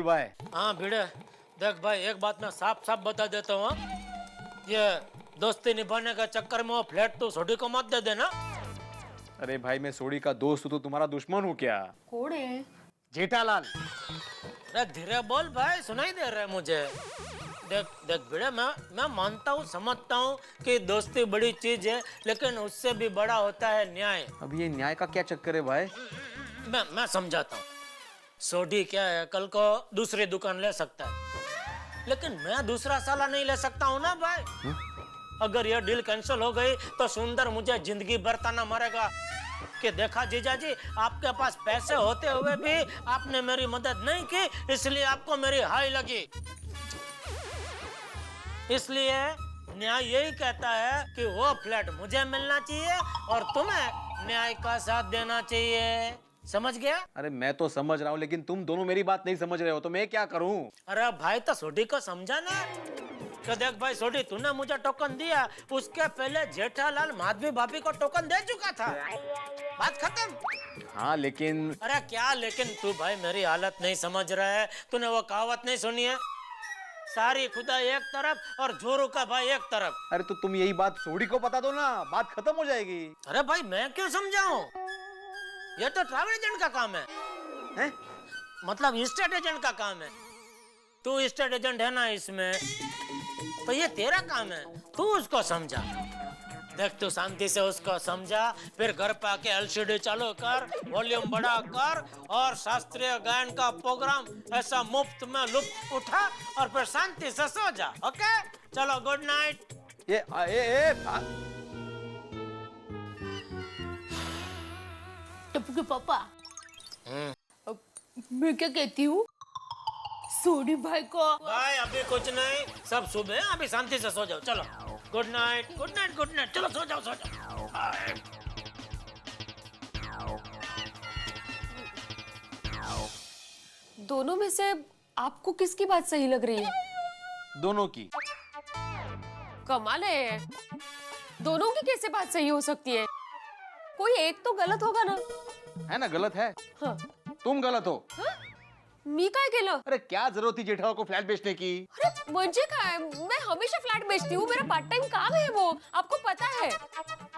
बोल भाई। हाँ भिड़े, देख भाई एक बात मैं साफ साफ बता देता हूँ, ये दोस्ती निभाने का चक्कर में वो फ्लैट तो सोडी को मत दे देना। अरे भाई मैं सोडी का दोस्त हूँ तो तुम्हारा दुश्मन हूँ क्या? कौन है? जेठालाल। अरे धीरे बोल भाई, सुनाई दे रहा है मुझे। देख देख भिड़े, मैं मानता हूँ, समझता हूँ कि दोस्ती बड़ी चीज है, लेकिन उससे भी बड़ा होता है न्याय। अब ये न्याय का क्या चक्कर है भाई? मैं समझाता हूँ। सोडी क्या है, कल को दूसरी दुकान ले सकता है, लेकिन मैं दूसरा साला नहीं ले सकता हूँ ना भाई। अगर ये डील कैंसिल हो गई तो सुंदर मुझे जिंदगी भर ताना मारेगा कि देखा जीजा जी, आपके पास पैसे होते हुए भी आपने मेरी मदद नहीं की, इसलिए आपको मेरी हाई लगी। इसलिए न्याय यही कहता है कि वो फ्लैट मुझे मिलना चाहिए और तुम्हें न्याय का साथ देना चाहिए। समझ गया? अरे मैं तो समझ रहा हूँ, लेकिन तुम दोनों मेरी बात नहीं समझ रहे हो, तो मैं क्या करूँ? अरे भाई तो सोडी को समझा ना। तो देख भाई सोडी, तूने मुझे टोकन दिया, उसके पहले जेठालाल माधवी भाभी को टोकन दे चुका था। बात खत्म। हाँ लेकिन। अरे क्या लेकिन? तू भाई मेरी हालत नहीं समझ रहा है। तूने वो कहावत नहीं सुनी है, सारी खुदा एक तरफ और जोरू का भाई एक तरफ। अरे तो तुम यही बात सोडी को बता दो ना, बात खत्म हो जाएगी। अरे भाई मैं क्यों समझाऊं? ये तो ट्रैवल एजेंट का काम है, हैं? मतलब स्टेट एजेंट का काम है। तू स्टेट एजेंट है ना इसमें, तो ये तेरा काम है, तू उसको समझा। देख तू शांति से उसको समझा, फिर घर पे आके एलसीडी चालू कर, वॉल्यूम बढ़ा कर और शास्त्रीय गायन का प्रोग्राम ऐसा मुफ्त में लुत्फ उठा और फिर शांति से सो जा। ओके चलो, गुड नाइट। टप्पू के पापा, अब मैं क्या कहती हूँ, सोडी भाई को। भाई अभी कुछ नहीं, सब सुबह है, अभी शांति से सो जाओ। चलो good night, good night, good night. चलो सो जाओ, सो जाओ। दोनों में से आपको किसकी बात सही लग रही है? दोनों की। कमाल है, दोनों की कैसे बात सही हो सकती है? कोई एक तो गलत होगा ना? है ना, गलत है। हाँ। तुम गलत हो। हाँ? मी काय केलं? अरे क्या जरूरत थी जेठालाल को फ्लैट बेचने की? अरे मुझे काय, मैं हमेशा फ्लैट बेचती हूँ, मेरा पार्ट टाइम काम है वो, आपको पता है।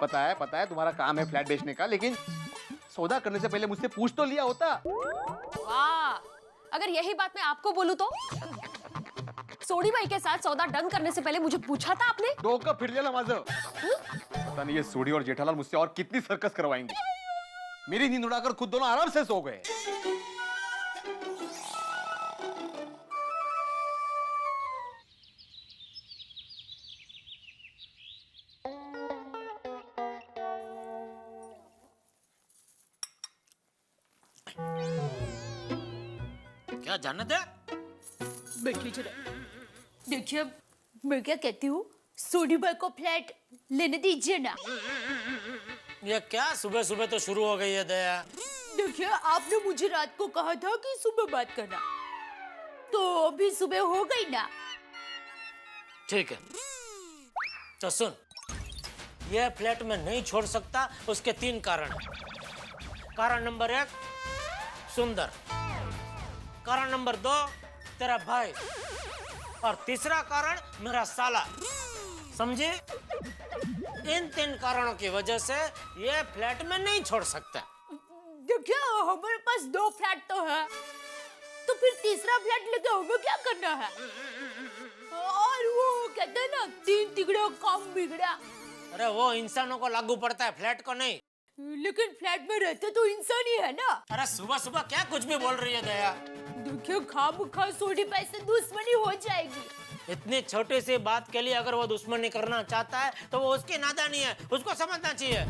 पता है तुम्हारा काम है फ्लैट बेचने का, लेकिन सौदा करने से पहले मुझसे पूछ तो लिया होता। वाह, अगर यही बात मैं आपको बोलूं तो? सोडी भाई के साथ सौदा डन करने से पहले मुझे पूछा था आपने? डोका फिर लेला माझं। पता नहीं ये सोडी और जेठालाल मुझसे और कितनी सर्कस करवाएंगे। मेरी नींद उड़ाकर खुद दोनों आराम से सो गए। क्या जानत है? बैठिए जरा। देखिए मैं क्या कहती हूँ, सोडी भाई को फ्लैट लेने दीजिए ना। ये क्या सुबह सुबह तो शुरू हो गई है दया। देखिए आपने मुझे रात को कहा था कि सुबह बात करना, तो अभी सुबह हो गई ना। ठीक है तो सुन, यह फ्लैट में नहीं छोड़ सकता, उसके 3 कारण। कारण नंबर 1 सुंदर, कारण नंबर 2 तेरा भाई, और तीसरा कारण मेरा साला। समझे? इन 3 कारणों की वजह से ये फ्लैट में नहीं छोड़ सकता। देखिए हमारे पास 2 फ्लैट तो है, तो फिर तीसरा फ्लैट लेके हमें क्या करना है? और वो कहते हैं ना, 3 तिगड़े काम बिगड़ा। अरे वो इंसानों को लागू पड़ता है, फ्लैट को नहीं। लेकिन फ्लैट में रहते तो इंसान ही है ना। अरे सुबह सुबह क्या कुछ भी बोल रही है दया। देखिए खामखा सोडी भाई से दुश्मनी हो जाएगी। इतनी छोटी सी बात के लिए अगर वो दुश्मनी करना चाहता है तो वो उसकी नादानी है, उसको समझना चाहिए।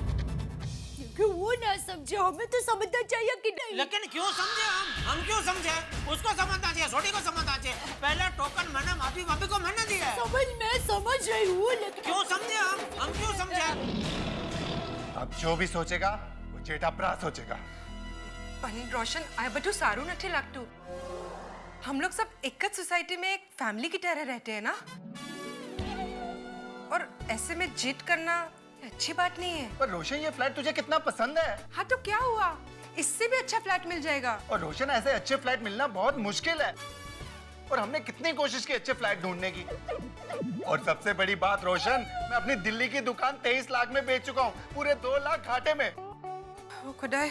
कि वो ना समझे, हमें तो समझना चाहिए कि नहीं। लेकिन क्यों समझे हम क्यों समझे? उसको समझना चाहिए, सोडी को समझना चाहिए। पहले टोकन मैंने माधवी भाभी को मैंने दिया है। मैं समझ रही हूँ, लेकिन क्यों समझे हम क्यों समझे? अब जो भी सोचेगा वो जेठाप्रा सोचेगा। पण रोशन आय बटू सारू नठी लागतू। हम लोग सब एक सोसाइटी में एक फैमिली की तरह रहते हैं ना, और ऐसे में जिद करना अच्छी बात नहीं है। पर रोशन ये फ्लैट तुझे कितना पसंद है। हाँ तो क्या हुआ, इससे भी अच्छा फ्लैट मिल जाएगा। और रोशन ऐसे अच्छे फ्लैट मिलना बहुत मुश्किल है। और हमने कितनी कोशिश की अच्छे फ्लैट ढूंढने की। और सबसे बड़ी बात रोशन, मैं अपनी दिल्ली की दुकान 23 लाख में बेच चुका हूँ, पूरे 2 लाख घाटे में। ओ खुदाए,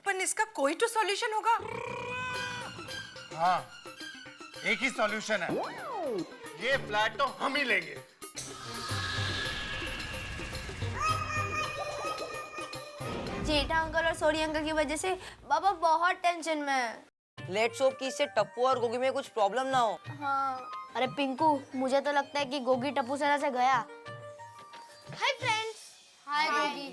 पर इसका कोई तो सॉल्यूशन होगा। हाँ, एक ही सॉल्यूशन है, ये फ्लैट तो हम ही लेंगे। जेठा अंकल और सोनी अंकल की वजह से पापा बहुत टेंशन में है। लेट्स होप कि इससे टप्पू और गोगी में कुछ प्रॉब्लम ना हो। हाँ, अरे पिंकू, मुझे तो लगता है कि गोगी टप्पू सेना से गया। Hi friends. हाय गोगी।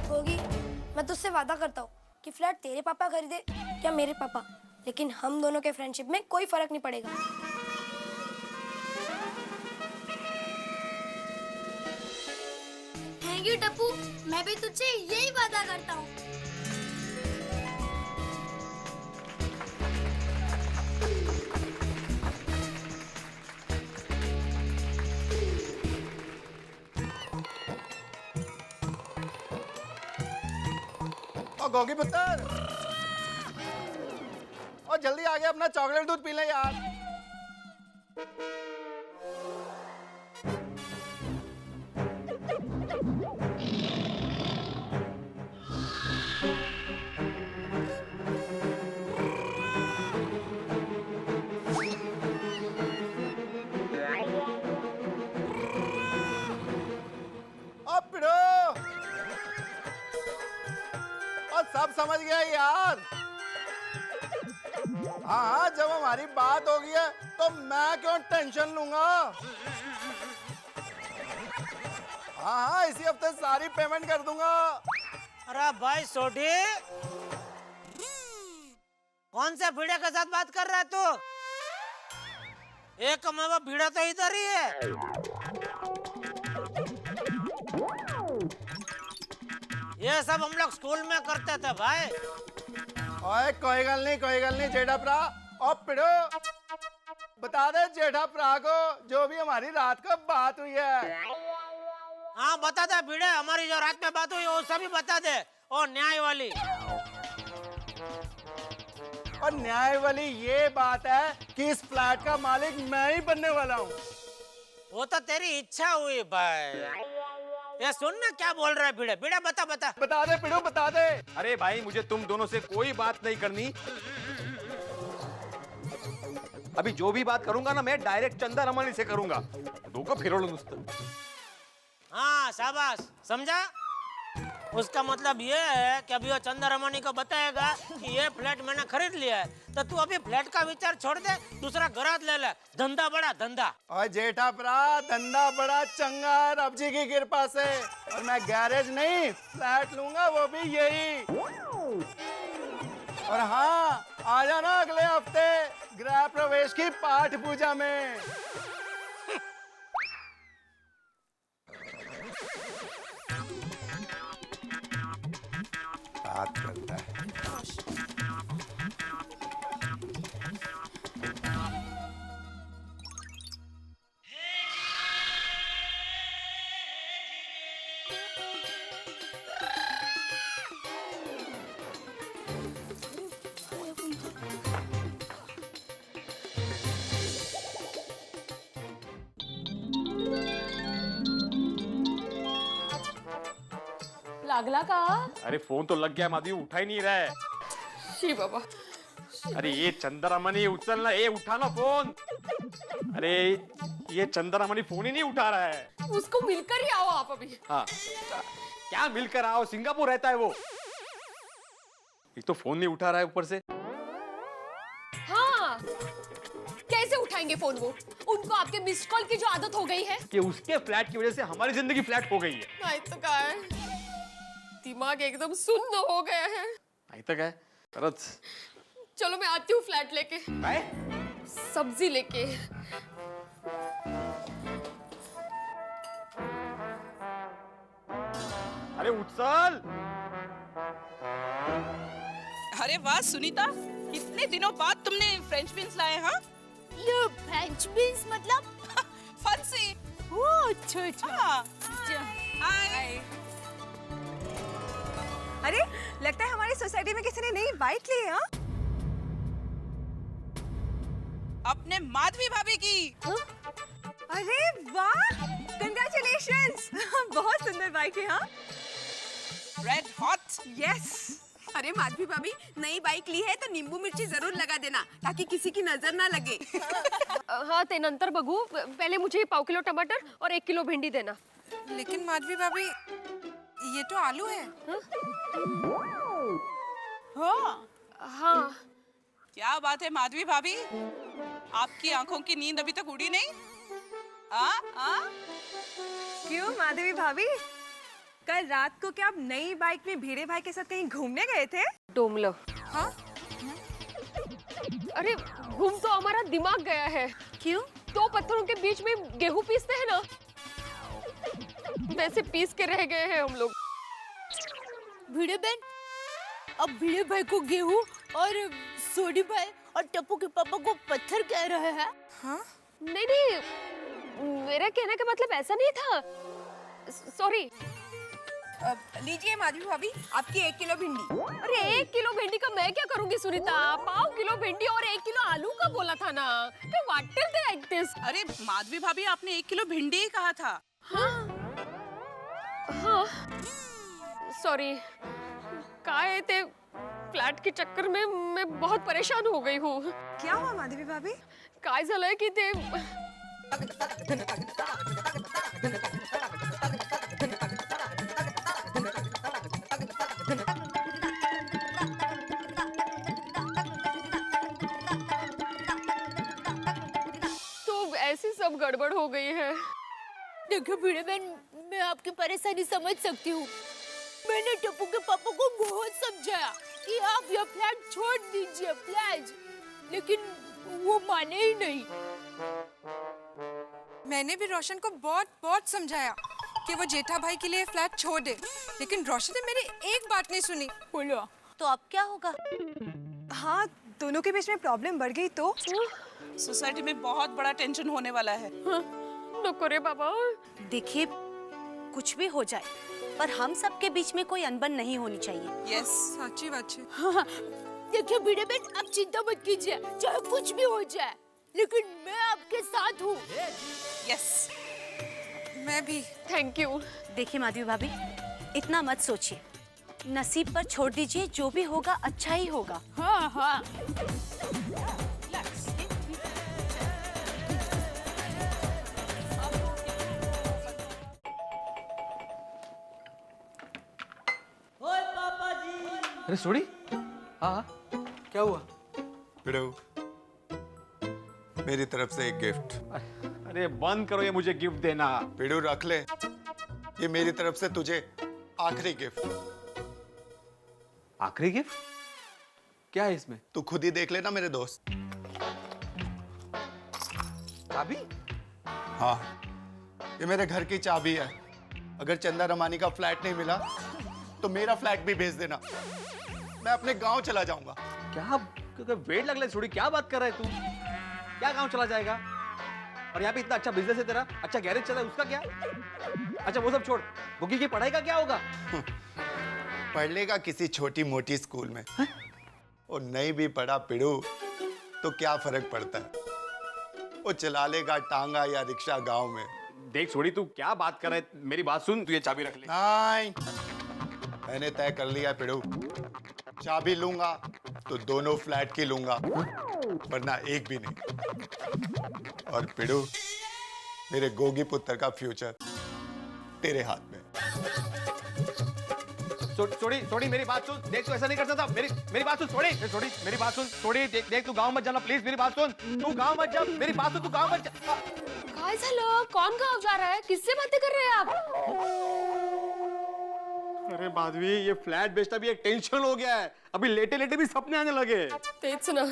होगी, मैं तुझसे वादा करता हूँ कि फ्लैट तेरे पापा खरीदे या मेरे पापा, लेकिन हम दोनों के फ्रेंडशिप में कोई फर्क नहीं पड़ेगा। थैंक यू टप्पू, मैं भी तुझसे यही वादा करता हूँ। और गोगी पुत्र, और जल्दी आगे अपना चॉकलेट दूध पी ले यार। अब पिड़ो, और सब समझ गया यार। हाँ, जब हमारी बात होगी है तो मैं क्यों टेंशन लूंगा। हाँ, इसी हफ्ते सारी पेमेंट कर दूंगा। अरे भाई सोडी, कौन से भीड़े के साथ बात कर रहा है तू? एक कमावा भीड़ा तो इधर ही है। ये सब हम लोग स्कूल में करते थे भाई। ओए कोई गल नहीं जेठा भरा। और पिड़ो, बता दे जेठा भरा को जो भी हमारी रात को बात हुई है। हाँ बता दे भीड़े, हमारी जो रात में बात हुई वो सभी बता दे। और न्याय वाली, और न्याय वाली ये बात है कि इस फ्लैट का मालिक मैं ही बनने वाला हूँ। वो तो तेरी इच्छा हुई भाई। ये सुन ना क्या बोल रहा है भीड़े। भीड़े बता बता। बता दे पिड़ो, बता दे। अरे भाई, मुझे तुम दोनों से कोई बात नहीं करनी। अभी जो भी बात करूंगा ना, मैं डायरेक्ट चंदा रमणी से करूंगा। डोकं फिरवलं नुसतं। हाँ शाबाश, समझा? उसका मतलब ये है कि अभी वो चंदा रमणी को बताएगा कि ये फ्लैट मैंने खरीद लिया है, तो तू अभी फ्लैट का विचार छोड़ दे, दूसरा घरात ले ले। धंधा बड़ा धंधा। और जेठा भरा, धंधा बड़ा चंगा है रब जी की कृपा से। और मैं गैरेज नहीं, फ्लैट लूंगा, वो भी यही। और हाँ, आ जाना अगले हफ्ते गृह प्रवेश की पाठ पूजा में। बात करता है। लागला का? अरे फोन तो लग गया माधवी, उठा ही नहीं रहा है। शी बाबा, अरे ये चंद्रमणि उचल ना, ये उठा ना फोन। अरे ये चंद्रमणि फोन ही नहीं उठा रहा है। उसको मिलकर ही आओ आप अभी। हाँ क्या मिलकर आओ, सिंगापुर रहता है वो। एक तो फोन नहीं उठा रहा है ऊपर से। हाँ कैसे उठाएंगे फोन वो? उनको आपके मिस्ड कॉल की जो आदत हो गई है कि उसके फ्लैट की वजह से हमारी जिंदगी फ्लैट हो गई है। नहीं तो क्या है, दिमाग एकदम सुन्न हो गया है। नहीं तो क्या है? खरंच। चलो मैं आती हूँ फ्लैट लेके, काय? सब्जी लेके। अरे उछल। अरे वाह सुनीता, कितने दिनों बाद तुमने फ्रेंच बीन्स लाए? हाँ ये फ्रेंच बीन्स मतलब? फंसी। ओह अच्छा। हाय। अरे लगता है हमारी सोसाइटी में किसी ने नई बाइक ली है। हाँ अपने माधवी भाभी की। अरे वाह, कंग्रेचुलेशंस। बहुत सुंदर बाइक है। हाँ रेड हॉट। यस। अरे माधवी भाभी, नई बाइक ली है तो नींबू मिर्ची जरूर लगा देना ताकि किसी की नजर ना लगे। हाँ ते नंतर बघू, पहले मुझे 1 किलो टमाटर और 1 किलो भिंडी देना। लेकिन माधवी भाभी ये तो आलू है। हाँ क्या बात है माधवी भाभी, आपकी आंखों की नींद अभी तक उड़ी नहीं? क्यों माधवी भाभी, कल रात को क्या आप नई बाइक में भीड़े भाई के साथ कहीं घूमने गए थे? डोमलो। हाँ अरे घूम तो हमारा दिमाग गया है। क्यों? 2 पत्थरों के बीच में गेहूं पीसते हैं ना, वैसे पीस के रह गए हैं हम लोग। भिड़े बहन, अब भिड़े भाई को गेहूं और सोडी भाई और टप्पू के पापा को पत्थर कह रहे हैं। हाँ नहीं नहीं, मेरा कहने का मतलब ऐसा नहीं था, सॉरी। लीजिए माधवी भाभी, आपकी 1 किलो भिंडी। अरे 1 किलो भिंडी का मैं क्या करूंगी सुनीता? 1/2 किलो भिंडी और 1 किलो आलू का बोला था ना। क्या वाटेल ते like this? अरे माधवी भाभी, आपने 1 किलो भिंडी ही कहा था। हाँ सॉरी, काय ते फ्लॅट के चक्कर में मैं बहुत परेशान हो गई हूँ। क्या हुआ माधवी भाभी? काय झालंय की ते तो ऐसी सब गड़बड़ हो गई है। देखो भिड़े बहन, मैं आपकी परेशानी समझ सकती हूँ। मैंने टप्पू के पापा को बहुत समझाया कि आप यह फ्लैट छोड़ दीजिए प्लीज, लेकिन वो माने ही नहीं। मैंने भी रोशन को बहुत समझाया कि वो जेठा भाई के लिए फ्लैट छोड़ दे, लेकिन रोशन ने मेरी एक बात नहीं सुनी। बोलो तो अब क्या होगा? हाँ, दोनों के बीच में प्रॉब्लम बढ़ गई तो सोसाइटी में बहुत बड़ा टेंशन होने वाला है। नको रे बाबा। देखिए, कुछ भी हो जाए पर हम सबके बीच में कोई अनबन नहीं होनी चाहिए। यस, सच्ची बात है। हाँ, देखिए भिड़े बहन, आप चिंता मत कीजिए, चाहे कुछ भी हो जाए, लेकिन मैं आपके साथ हूँ। यस, मैं भी। Thank you. देखिए माधवी भाभी, इतना मत सोचिए, नसीब पर छोड़ दीजिए, जो भी होगा अच्छा ही होगा। हाँ हाँ। अरे सोडी, हाँ क्या हुआ? पिड़ू, मेरी तरफ से एक गिफ्ट। अरे बंद करो ये मुझे गिफ्ट देना। पिड़ू रख ले, ये मेरी तरफ से तुझे आखिरी गिफ्ट। आखिरी गिफ्ट? क्या है इसमें? तू खुद ही देख लेना मेरे दोस्त। चाबी? हाँ, ये मेरे घर की चाबी है। अगर चंदा रमानी का फ्लैट नहीं मिला तो मेरा फ्लैट भी भेज देना, मैं अपने गांव चला जाऊंगा। क्या वेट लग रहा है सोडी, क्या बात कर रहा है तू? क्या गांव चला जाएगा? और यहाँ पे इतना अच्छा बिजनेस है तेरा, अच्छा गैरेज चला है, उसका क्या? अच्छा वो सब छोड़, बुकी की पढ़ाई का क्या होगा? पढ़ लेगा किसी छोटी मोटी स्कूल में। और नहीं भी पढ़ा पिड़ू तो क्या फर्क पड़ता है, वो चला लेगा टांगा या रिक्शा गांव में। देख सोडी, तू क्या बात कर रहा है? मेरी बात सुन, तू ये चाबी रख ले। नहीं, मैंने तय कर लिया पिड़ू, चाबी लूंगा तो दोनों फ्लैट की लूंगा, वरना एक भी नहीं। और पिड़ू, मेरे गोगी पुत्र का फ्यूचर तेरे हाथ में। छोड़ी मेरी बात सुन। देख, तू ऐसा नहीं कर सकता। मेरी बात सुन। छोड़ी मेरी बात सुन। छोड़ी, देख तू गाँव मत जाना प्लीज। मेरी बात सुन। तू गाँव मत जा। मेरी बात सुन, तू गाँव मत जा। काय झालं? कौन गाँव जा रहा है? किससे बातें कर रहे हैं आप? अरे माधवी, ये फ्लैट बेचना भी एक टेंशन हो गया है। अभी लेटे लेटे भी सपने आने लगे। तेज ना,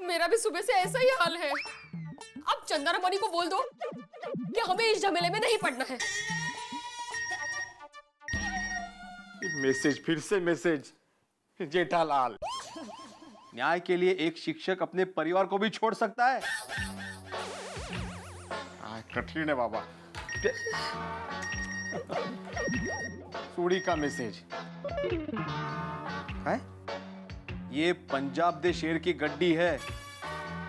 मेरा भी सुबह से ऐसा ही हाल है। आप चंद्रमणि को बोल दो कि हमें इस झमेले में नहीं पड़ना है। मैसेज, फिर से मैसेज। जेठालाल, न्याय के लिए एक शिक्षक अपने परिवार को भी छोड़ सकता है? कठिन है बाबा। सूड़ी का मैसेज है। ये पंजाब दे शेर की गड्डी है।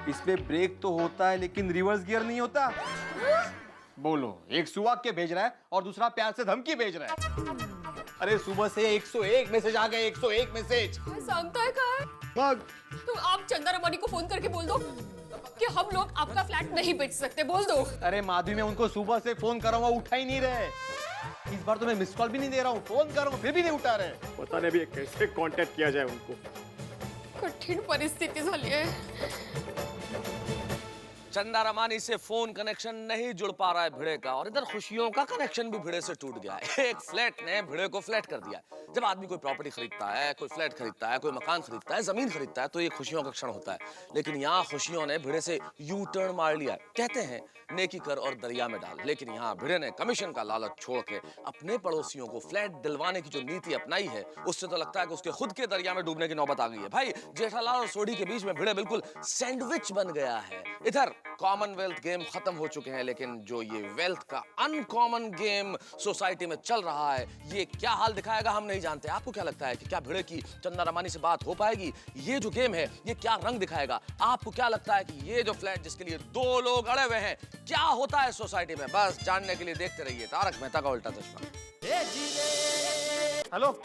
इसमें ब्रेक तो होता है लेकिन रिवर्स गियर नहीं होता। बोलो, एक सुहाग के भेज रहा है और दूसरा प्यार से धमकी भेज रहा है। अरे सुबह से 101 मैसेज आ गए। 101 मैसेज। सांगता है कहा? तो आप चंद्रमणि को फोन करके बोल दो कि हम लोग आपका फ्लैट नहीं बेच सकते। बोल दो। अरे माधवी, मैं उनको सुबह से फोन कर रहा हूँ, उठा ही नहीं रहे। इस बार तो मैं मिस कॉल भी नहीं दे रहा हूँ, फोन कर रहा हूँ, फिर भी नहीं उठा रहे। पता नहीं अभी कैसे कांटेक्ट किया जाए उनको। कठिन परिस्थिति झाली है। चंदा रमानी से फोन कनेक्शन नहीं जुड़ पा रहा है भिड़े का, और इधर खुशियों का कनेक्शन भी भिड़े से टूट गया है। एक फ्लैट ने भिड़े को फ्लैट कर दिया है। जब आदमी कोई प्रॉपर्टी खरीदता है, कोई फ्लैट खरीदता है, कोई मकान खरीदता है, जमीन खरीदता है, तो ये खुशियों का क्षण होता है। लेकिन यहाँ खुशियों ने भिड़े से यू टर्न मार लिया। कहते हैं नेकी कर और दरिया में डाल, लेकिन यहाँ भिड़े ने कमीशन का लालच छोड़ के अपने पड़ोसियों को फ्लैट दिलवाने की जो नीति अपनाई है, उससे तो लगता है कि उसके खुद के दरिया में डूबने की नौबत आ गई है। भाई, जेठालाल और सोढ़ी के बीच में भिड़े बिल्कुल सैंडविच बन गया है। इधर कॉमनवेल्थ गेम खत्म हो चुके हैं, लेकिन जो ये वेल्थ का अनकॉमन गेम सोसाइटी में चल रहा है, ये क्या हाल दिखाएगा हम नहीं जानते। आपको क्या लगता है कि क्या भिड़े की चंदा रमानी से बात हो पाएगी? ये जो गेम है, ये क्या रंग दिखाएगा? आपको क्या लगता है कि ये जो फ्लैट जिसके लिए दो लोग अड़े हुए हैं, क्या होता है सोसाइटी में? बस जानने के लिए देखते रहिए तारक मेहता का उल्टा चश्मा। हेलो,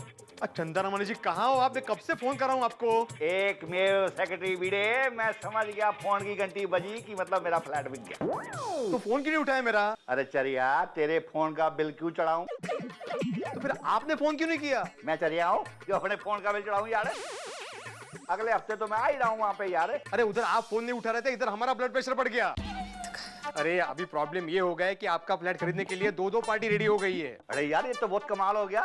चंदा रमानी जी कहाँ हो आप? मैं कब से फोन कर रहा हूँ आपको। एक मेल सेक्रेटरी भिड़े, मैं समझ गया फोन की घंटी बजी कि मतलब मेरा फ्लैट बिक गया। तो फोन क्यों नहीं उठाया मेरा? अरे चरिया, तेरे फोन का बिल क्यों चढ़ाऊं? तो फिर आपने फोन क्यों नहीं किया? मैं चरिया हूँ जो अपने फोन का बिल चढ़ाऊं यार? अगले हफ्ते तो मैं आ ही रहा हूँ वहाँ पे यार। अरे उधर आप फोन नहीं उठा रहे थे, इधर हमारा ब्लड प्रेशर बढ़ गया। अरे अभी प्रॉब्लम ये हो गया है कि आपका फ्लैट खरीदने के लिए दो पार्टी रेडी हो गई है। अरे यार, ये तो बहुत कमाल हो गया।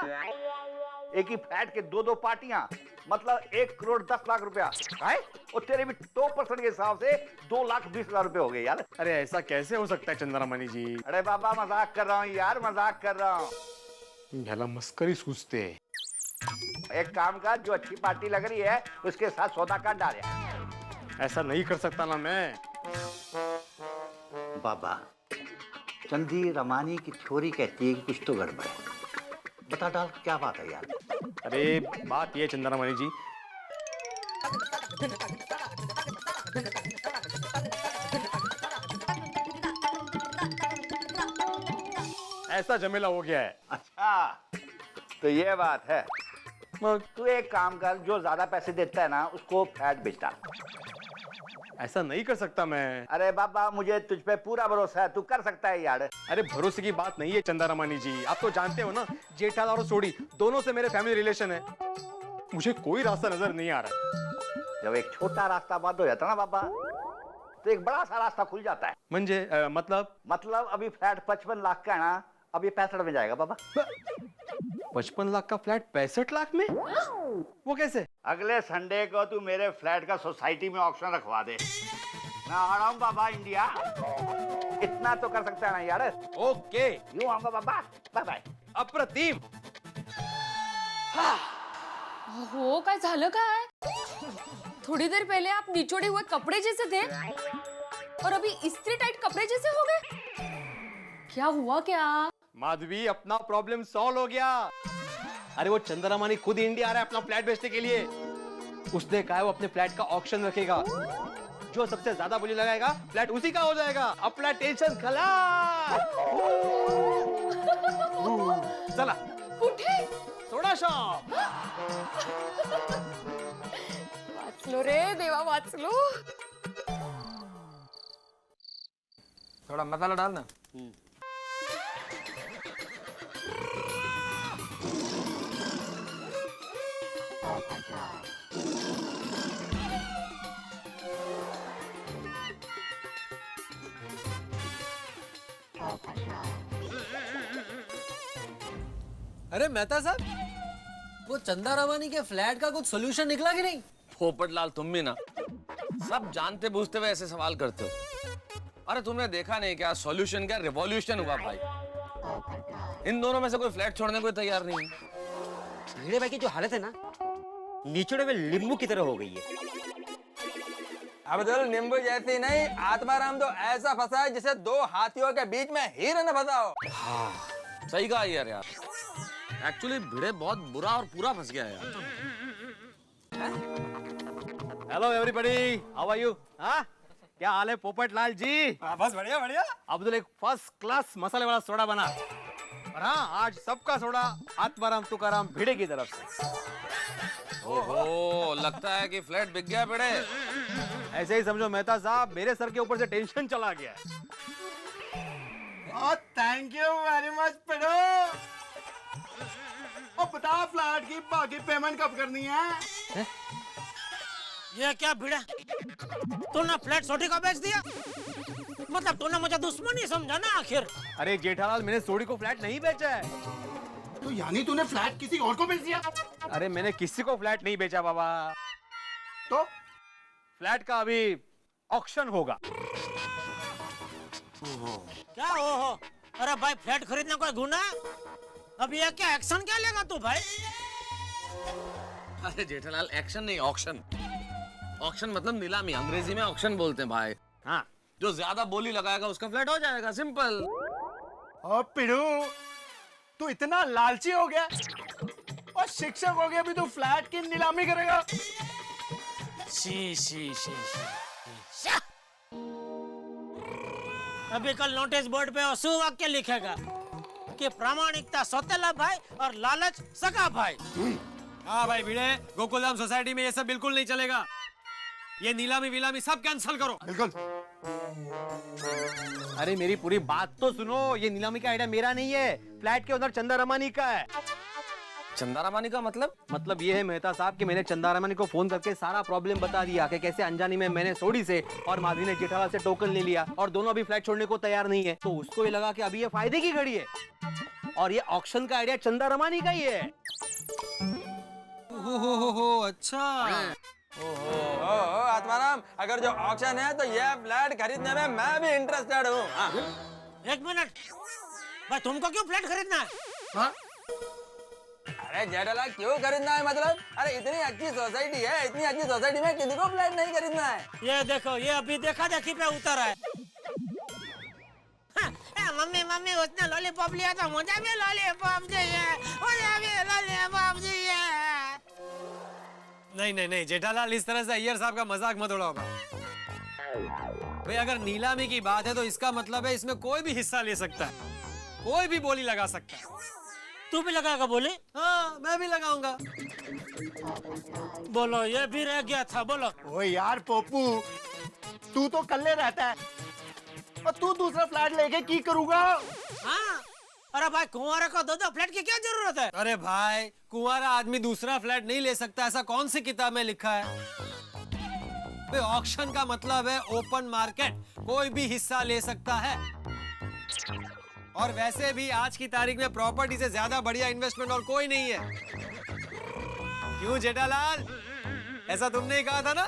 एक ही फ्लैट के दो पार्टियां, मतलब 1 करोड़ 10 लाख रुपया है। और तेरे भी 2% के हिसाब से 2,20,000 रुपए हो गए यार। अरे ऐसा कैसे हो सकता है चंदा रमानी जी? अरे बाबा, मजाक कर रहा हूँ यार, मजाक कर रहा हूँ। भला मस्करी सूझते। एक काम कर, जो अच्छी पार्टी लग रही है उसके साथ सौदा कर डाल। ऐसा नहीं कर सकता ना मैं। बाबा, चंदी रमानी की थ्योरी कहती है कि कुछ तो गड़बड़ है। बता डाल, क्या बात है यार? अरे बात ये चंदा रमानी जी, ऐसा झमेला हो गया है। अच्छा, तो ये बात है। तू एक काम कर, जो ज्यादा पैसे देता है ना उसको फ्लैट बेच डाल। ऐसा नहीं कर सकता मैं। अरे बाबा, मुझे तुझ पे पूरा भरोसा है, तू कर सकता है यार। अरे भरोसे की बात नहीं है चंदा रमानी जी, आप तो जानते हो ना, जेठालाल और सोढ़ी दोनों से मेरे फैमिली रिलेशन है। मुझे कोई रास्ता नजर नहीं आ रहा। जब एक छोटा रास्ता बंद हो जाता ना बाबा, तो एक बड़ा सा रास्ता खुल जाता है। मतलब अभी फ्लैट 55 लाख का है ना, अब ये 65 में जाएगा बाबा। 55 लाख का फ्लैट 65 लाख में? वो कैसे? अगले संडे को तू मेरे फ्लैट का सोसाइटी में ऑक्शन रखवा दे। मैं आ रहा हूँ बाबा इंडिया। इतना तो कर सकता है ना यार? ओके, यूं आऊंगा बाबा। Bye bye. अप्रतिम। हो, काय झालं काय? थोड़ी देर पहले आप निचोड़े हुए कपड़े जैसे थे और अभी इस्त्री टाइट कपड़े जैसे हो गए। क्या हुआ क्या? माधवी, अपना प्रॉब्लम सॉल्व हो गया। अरे वो चंदा रमानी खुद इंडिया आ रहा है अपना फ्लैट बेचने के लिए। उसने कहा वो अपने फ्लैट का ऑक्शन रखेगा, जो सबसे ज्यादा बोली लगाएगा फ्लैट उसी का हो जाएगा। अपना टेंशन खलास। चला। कुठे? Soda shop. वाचलो रे देवा, वाचलो. थोड़ा मसाला डाल ना. अरे मेहता साहब, वो चंदा रवानी के फ्लैट का कुछ सोल्यूशन निकला कि नहीं? पोपटलाल तुम भी ना सब जानते बूझते हुए ऐसे सवाल करते हो. अरे तुमने देखा नहीं क्या सॉल्यूशन क्या रिवॉल्यूशन हुआ भाई. इन दोनों में से कोई फ्लैट छोड़ने को तैयार नहीं है. भिड़े भाई की जो हालत है ना, निचोड़े हुए नींबू की तरह हो गई है. अब तो नींबू जैसी नहीं, आत्माराम तो ऐसा फंसा है जैसे दो हाथियों के बीच में हिरन फंसा हो. हाँ सही कहा यार. एक्चुअली भिड़े बहुत बुरा और पूरा फंस गया यार. Hello everybody, how are you? हाँ क्या हाल है पोपटलाल जी? बस बढ़िया बढ़िया. अब्दुल एक फर्स्ट क्लास मसाले वाला सोडा बना. और हाँ, आज सबका सोडा आत्माराम तुकाराम भिड़े की तरफ से. ओहो, लगता है कि फ्लैट बिक गया भिड़े. ऐसे ही समझो मेहता साहब, मेरे सर के ऊपर से टेंशन चला गया. थैंक यू वेरी मच पिड़ो. अब बता फ्लैट की बाकी पेमेंट कब करनी है? ये क्या भिड़ा, तूने फ्लैट सोटी को बेच दिया? मतलब तूने मुझे दुश्मन ही समझा ना आखिर? अरे जेठालाल, मैंने सोडी को फ्लैट नहीं बेचा है. तो यानी तूने फ्लैट किसी और को बेच दिया? अरे मैंने किसी को फ्लैट नहीं बेचा बाबा. तो फ्लैट का अभी ऑक्शन होगा. क्या हो? अरे भाई फ्लैट खरीदना कोई गुनाह है? अब ये क्या एक्शन क्या लेगा तू भाई? अरे जेठालाल एक्शन नहीं ऑक्शन. ऑक्शन मतलब नीलामी, अंग्रेजी में ऑक्शन बोलते हैं भाई. हाँ, जो ज्यादा बोली लगाएगा उसका फ्लैट हो जाएगा, सिंपल. और पिड़ू, तू इतना लालची हो गया और शिक्षक हो गया, अभी तू फ्लैट की नीलामी करेगा? She she she she. अभी कल नोटिस बोर्ड पे सुवाक्य लिखेगा कि प्रामाणिकता सौतेला भाई और लालच सगा भाई. हाँ भाई भिड़े, गोकुलधाम सोसाइटी में ये सब बिल्कुल नहीं चलेगा. ये नीलामी विलामी सब कैंसिल करो. बिल्कुल. अरे मेरी पूरी बात तो सुनो. ये नीलामी का आइडिया मेरा नहीं है, फ्लैट के ओनर चंदा रमानी का है. चंदा रमानी का मतलब ये है मेहता साहब कि मैंने चंदा रमानी को फोन करके सारा प्रॉब्लम बता दिया कि कैसे अनजानी में मैंने सोडी से और माधवी ने जेठालाल से टोकन ले लिया और दोनों अभी फ्लैट छोड़ने को तैयार नहीं है. तो उसको ये लगा कि अभी ये फायदे की घड़ी है और ये ऑक्शन का आइडिया चंदा रमानी का ही है. हो अच्छा. ओ आत्माराम, अगर जो ऑक्शन है तो ये फ्लैट खरीदने में मैं भी इंटरेस्टेड हूँ. एक मिनट भाई, तुमको क्यों फ्लैट खरीदना है? हाँ? अरे जेठालाल क्यों खरीदना है मतलब? अरे इतनी अच्छी सोसाइटी है, इतनी अच्छी सोसाइटी में किसी को फ्लैट नहीं खरीदना है. ये देखो, ये अभी देखा देखी पे उतर है. मम्मी मम्मी उसने लॉलीपॉप लिया था, मुझे भी लॉलीपॉप चाहिए, मुझे भी लॉलीपॉप चाहिए. नहीं नहीं नहीं जेठालाल, इस तरह से अय्यर साहब का मजाक मत उड़ाओ. भाई अगर नीलामी की बात है तो इसका मतलब है इसमें कोई भी हिस्सा ले सकता है, कोई भी बोली लगा सकता है. तू भी लगाएगा बोली? हाँ मैं भी लगाऊंगा. बोलो, ये भी रह गया था. बोलो. ओ यार पोपू, तू तो कल्ले रहता है और तू दूसरा फ्लैट लेके की करूंगा? हाँ, अरे भाई कुंवारे को दो फ्लैट की क्या जरूरत है? अरे भाई, कुंवारा आदमी दूसरा फ्लैट नहीं ले सकता, ऐसा कौन सी किताब में लिखा है? भाई ऑक्शन का मतलब है ओपन मार्केट, कोई भी हिस्सा ले सकता है. और वैसे भी आज की तारीख में प्रॉपर्टी से ज्यादा बढ़िया इन्वेस्टमेंट और कोई नहीं है. क्यों जेठालाल, ऐसा तुमने ही कहा था ना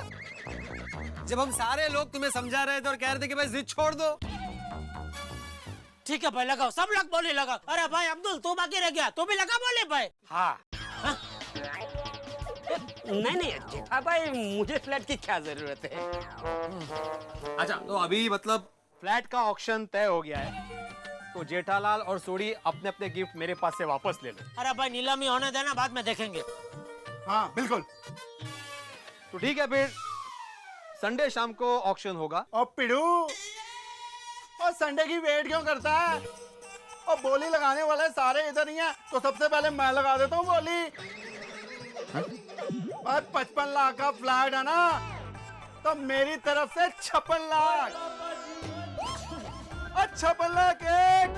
जब हम सारे लोग तुम्हें समझा रहे थे और कह रहे थे कि भाई जिद छोड़ दो. ठीक है भाई, लगाओ, सब लोग बोली लगाओ. अरे भाई अब्दुल, तू बाकी रह गया, तू भी लगा बोले भाई. हाँ. नहीं नहीं जेठा भाई, मुझे फ्लैट की क्या जरूरत है? अच्छा, तो अभी मतलब फ्लैट का ऑक्शन तय हो गया है, तो जेठालाल और सोडी अपने अपने गिफ्ट मेरे पास से वापस ले लो. अरे भाई नीलामी होने देना, बाद में देखेंगे. हाँ बिल्कुल. तो ठीक है, फिर संडे शाम को ऑक्शन होगा. और पिड़ू, और संडे की वेट क्यों करता है? और बोली लगाने वाले सारे इधर ही हैं, तो सबसे पहले मैं लगा देता हूँ बोली. और 55 लाख का फ्लैट है ना, तो मेरी तरफ से 56 लाख। और 56 लाख 1,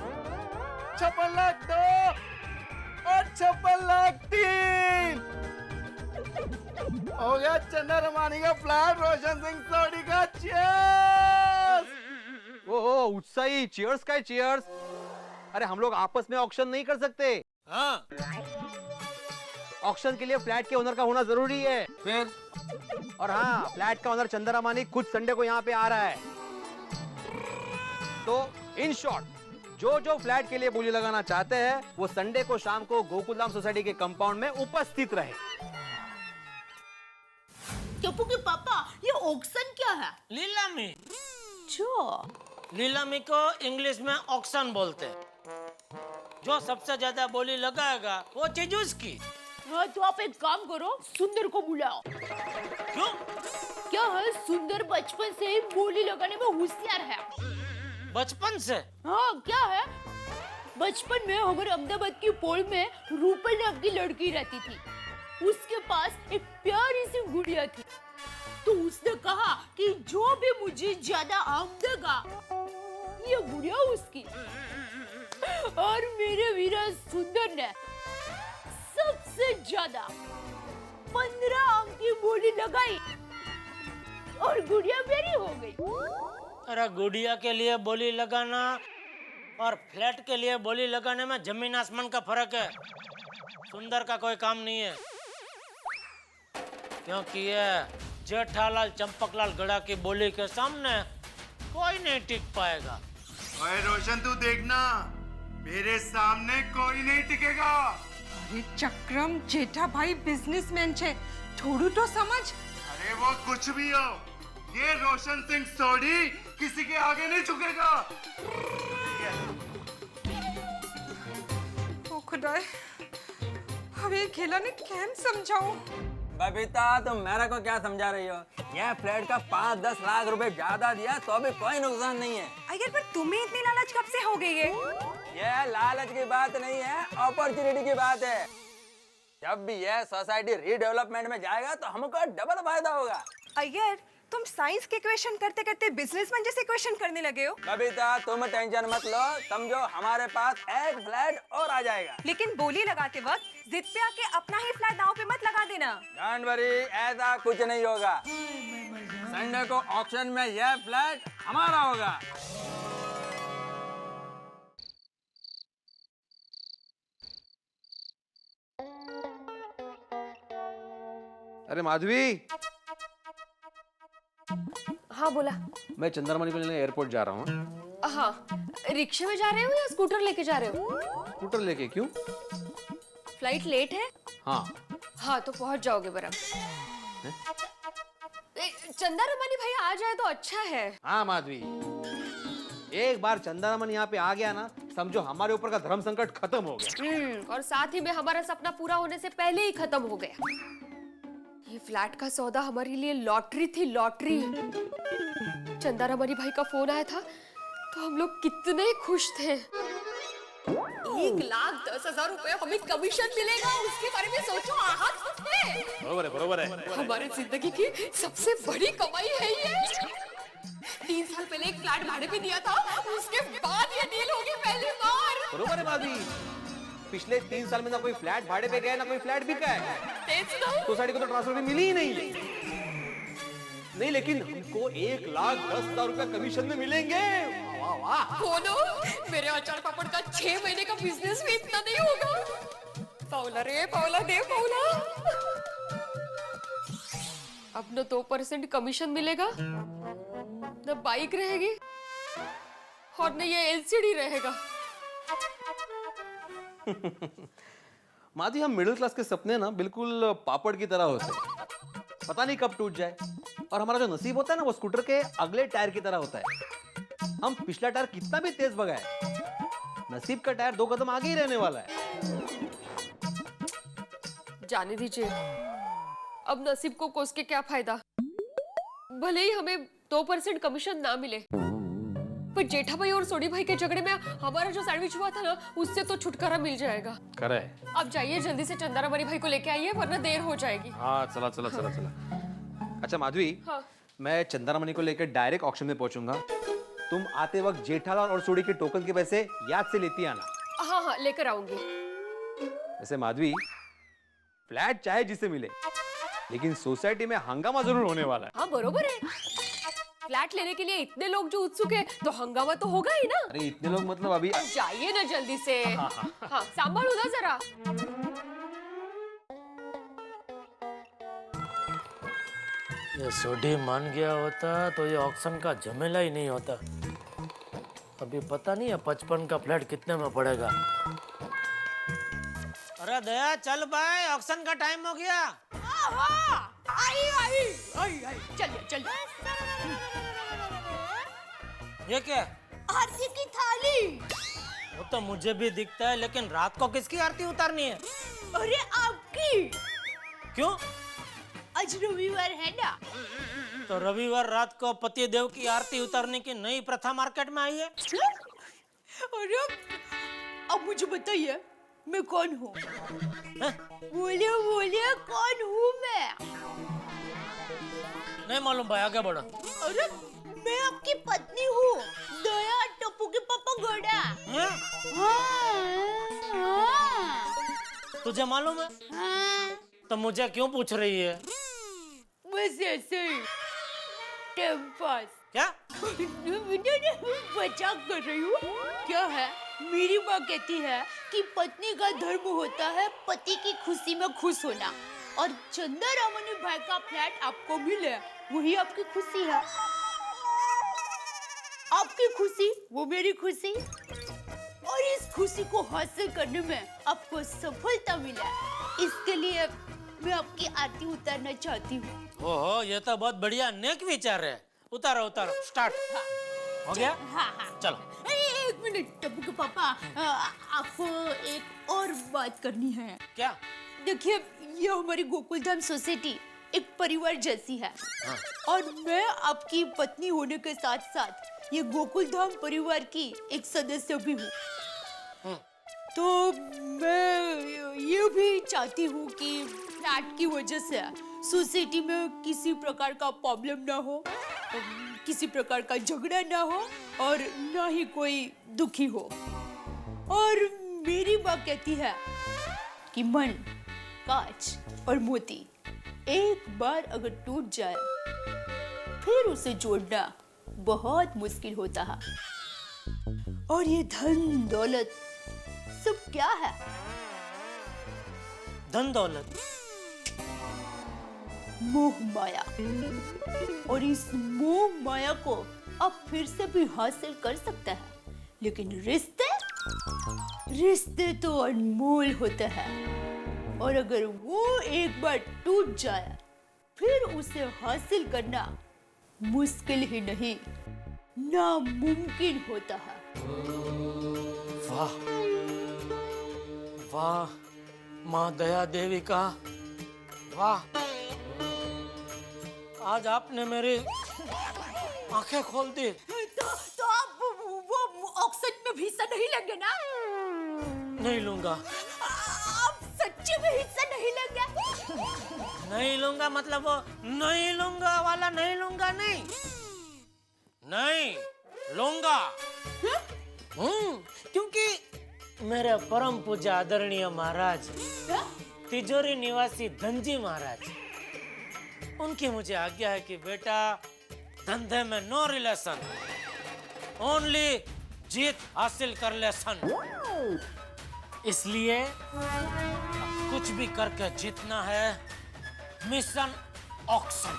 56 लाख 2 और 56 लाख 3। हो गया चंदा रमानी का फ्लैट, रोशन सिंह सोडी का। चीयर्स। ओ उत्साही, चीयर्स का चीयर्स। अरे हम लोग आपस में ऑक्शन नहीं कर सकते। हाँ। ऑक्शन के लिए फ्लैट के ओनर का होना जरूरी है। फिर? और हाँ, फ्लैट का ओनर चंदा रमानी खुद संडे को यहाँ पे आ रहा है। तो इन शॉर्ट, जो फ्लैट के लिए बोली लगाना चाहते हैं वो संडे को शाम को गोकुलधाम सोसाइटी के कंपाउंड में उपस्थित रहे। टप्पू के पापा, ये ऑक्शन क्या है? नीलामी। जो नीलामी को इंग्लिश में ऑक्शन बोलते हैं। जो सबसे ज्यादा बोली लगाएगा वो चीज उसकी। हाँ, तो आप एक काम करो, सुंदर को बुलाओ। क्यों? क्या है, सुंदर बचपन से ही बोली लगाने में होशियार है। बचपन से? हाँ, क्या है, बचपन में हमारे अहमदाबाद की पोल में रूपल नाम की लड़की रहती थी। उसके पास एक प्यारी सी गुड़िया थी। तो उसने कहा कि जो भी मुझे ज्यादा आम देगा ये गुड़िया उसकी। और मेरे वीरा सुंदर ने सबसे ज्यादा 15 अंक की बोली लगाई और गुड़िया मेरी हो गई। अरे गुड़िया के लिए बोली लगाना और फ्लैट के लिए बोली लगाने में जमीन आसमान का फर्क है। सुंदर का कोई काम नहीं है, क्योंकि ये जेठालाल चंपकलाल गड़ा की बोली के सामने कोई नहीं टिक पाएगा। ओए रोशन, तू देखना, मेरे सामने कोई नहीं टिकेगा। अरे चक्रम, जेठा भाई बिजनेसमैन छे, थोड़ू तो समझ। अरे वो कुछ भी हो, ये रोशन सिंह सोडी किसी के आगे नहीं झुकेगा। ओ खुदाए, अब ये खेला ने कैम समझाऊं? बबीता, तुम मेरे को क्या समझा रही हो? यह फ्लैट का 5-10 लाख रुपए ज्यादा दिया तो भी कोई नुकसान नहीं है। अगर पर तुम्हें इतनी लालच कब से हो गई है? यह लालच की बात नहीं है, अपॉर्चुनिटी की बात है। जब भी यह सोसाइटी रीडेवलपमेंट में जाएगा तो हमको डबल फायदा होगा। अयर, तुम साइंस के क्वेश्चन करते करते बिजनेसमैन जैसे क्वेश्चन करने लगे हो। बबीता, तुम टेंशन मत लो, समझो हमारे पास एक फ्लैट और आ जाएगा। लेकिन बोली लगाते वक्त जिद पे आके अपना ही फ्लैट दांव पे मत लगा देना। डोंट वरी, ऐसा कुछ नहीं होगा। संडे को ऑक्शन में यह फ्लैट हमारा होगा। अरे माधवी। हाँ बोला। मैं चंद्रमणि को लेने एयरपोर्ट जा रहा हूँ। हाँ, रिक्शे में जा रहे हो या स्कूटर लेके जा रहे हो? स्कूटर लेके। क्यों? फ्लाइट लेट है? हाँ। हाँ, तो पहुंच जाओगे बराबर। चंदा रमानी भाई आ जाए तो अच्छा है। हाँ माधवी, एक बार चंदा रमन यहाँ पे आ गया ना, समझो हमारे ऊपर का धर्म संकट खत्म हो गया। और साथ ही में हमारा सपना पूरा होने से पहले ही खत्म हो गया। ये फ्लैट का सौदा हमारे लिए लॉटरी थी, लॉटरी। चंदा रमानी भाई का फोन आया था तो हम लोग कितने खुश थे। 1,10,000 रुपए हमें कमीशन मिलेगा, उसके बारे में सोचो। बरोबर है, बरोबर है। हमारी जिंदगी की सबसे बड़ी कमाई है ये। 3 साल पहले एक फ्लैट भाड़े पे दिया था, उसके बाद ये डील होगी पहली बार। बरोबर है माधवी, पिछले 3 साल में ना कोई फ्लैट भाड़े पे गया ना कोई फ्लैट बिका है। सोसाइटी को तो ट्रांसफर भी मिली ही नहीं, लेकिन हमको 1,10,000 रुपया कमीशन में मिलेंगे। वाह वाह। कोनो, मेरे अचार पापड़ का 6 महीने का बिजनेस भी इतना नहीं होगा। पाउला रे पाउला, दे पाउला। अब न 2% कमीशन मिलेगा, न बाइक रहेगी और न ये एलसीडी रहेगा। माधवी, हम मिडिल क्लास के सपने ना बिल्कुल पापड़ की तरह होते हैं, पता नहीं कब टूट जाए। और हमारा जो नसीब होता है ना, वो स्कूटर के अगले टायर की तरह होता है। हम पिछला टायर कितना भी तेज भगाए, नसीब का टायर 2 कदम आगे ही रहने वाला है। जाने दीजिए, अब नसीब को कोस के क्या फायदा। भले ही हमें 2% कमीशन ना मिले, पर जेठा भाई और सोनी भाई के झगड़े में हमारा जो सैंडविच हुआ था ना, उससे तो छुटकारा मिल जाएगा। करे। अब जाइए जल्दी से चंदा रमनी भाई को लेके आइए, वरना देर हो जाएगी। हाँ चला चला चला चला। अच्छा माधवी, हाँ। मैं चंदा रमनी को लेकर डायरेक्ट ऑक्शन में पहुंचूंगा। तुम आते वक्त जेठालाल और सोडी के टोकन के पैसे याद से लेती आना। हाँ हाँ लेकर आऊंगी। वैसे माधवी, फ्लैट चाहे जिसे मिले, लेकिन सोसाइटी में हंगामा जरूर होने वाला है। हाँ बरोबर है, फ्लैट लेने के लिए इतने लोग जो उत्सुक है, तो हंगामा तो होगा ही ना। अरे इतने लोग मतलब अभी। अब जाइए ना जल्दी से। हाँ संभालो ना जरा। ये सोडी मान गया होता तो ये ऑक्शन का झमेला ही नहीं होता। अभी पता नहीं है 55 का फ्लैट कितने में पड़ेगा। अरे दया चल भाई, ऑक्शन का टाइम हो गया। आई आई आई आई, चलिए चलिए। ये क्या? आरती की थाली। वो तो मुझे भी दिखता है, लेकिन रात को किसकी आरती उतारनी है? अरे आपकी। क्यों? आज रविवार है ना। तो रविवार रात को पति देव की आरती उतारने की नई प्रथा मार्केट में आई है। अरे अब मुझे बताइए मैं कौन हूँ? बोलिए बोलिए कौन हूँ मैं? नहीं मालूम भाई, आगे बढ़ो। अरे मैं आपकी पत्नी हूँ, दया टप्पू के पापा गोड़ा। तुझे मालूम है? तो मुझे क्यों पूछ रही है? बस ऐसे ही टाइम पास। क्या? मजाक कर रही हूँ। क्या है, मेरी माँ कहती है कि पत्नी का धर्म होता है पति की खुशी में खुश होना, और चंदा रमनी भाई का फ्लैट आपको मिले वही आपकी खुशी है। आपकी खुशी वो मेरी खुशी, और इस खुशी को हासिल करने में आपको सफलता मिला, इसके लिए मैं आपकी आरती उतारना चाहती हूँ। ओहो, ये तो बहुत बढ़िया नेक विचार है। उतारो उतारो, स्टार्ट। हो गया? हाँ। चलो। एक मिनट टप्पू के पापा, आपको एक और बात करनी है। क्या? देखिए, ये हमारी गोकुलधाम सोसाइटी एक परिवार जैसी है। हाँ। और मैं आपकी पत्नी होने के साथ साथ ये गोकुलधाम परिवार की एक सदस्य भी हूँ। तो मैं ये भी चाहती हूँ कि फ्लैट की वजह से सोसाइटी में किसी प्रकार का प्रॉब्लम ना हो, किसी प्रकार का झगड़ा ना हो, और ना ही कोई दुखी हो। और मेरी माँ कहती है कि मन, कांच और मोती एक बार अगर टूट जाए फिर उसे जोड़ना बहुत मुश्किल होता है। और ये धन दौलत सब क्या है? धन दौलत, मोह माया। और इस मोह माया को आप फिर से भी हासिल कर सकते हैं, लेकिन रिश्ते तो अनमोल होते हैं, और अगर वो एक बार टूट जाए फिर उसे हासिल करना मुश्किल ही नहीं, नामुमकिन होता है। वाह वाह माँ दया देवी का वाह, आज आपने मेरी आंखें खोल दी। तो आप वो ऑक्शन में भी हिस्सा नहीं लेंगे ना? नहीं लूंगा। आप सच्ची में हिस्सा नहीं लेंगे? नहीं लूंगा मतलब वो नहीं लूंगा वाला नहीं लूंगा, नहीं नहीं लूंगा। क्योंकि मेरे परम पूज्य आदरणीय महाराज तिजोरी निवासी धनजी महाराज, उनकी मुझे आज्ञा है कि बेटा धंधे में नो रिलेशन, ओनली जीत हासिल कर ले सन। इसलिए कुछ भी करके जीतना है, मिशन ऑक्शन।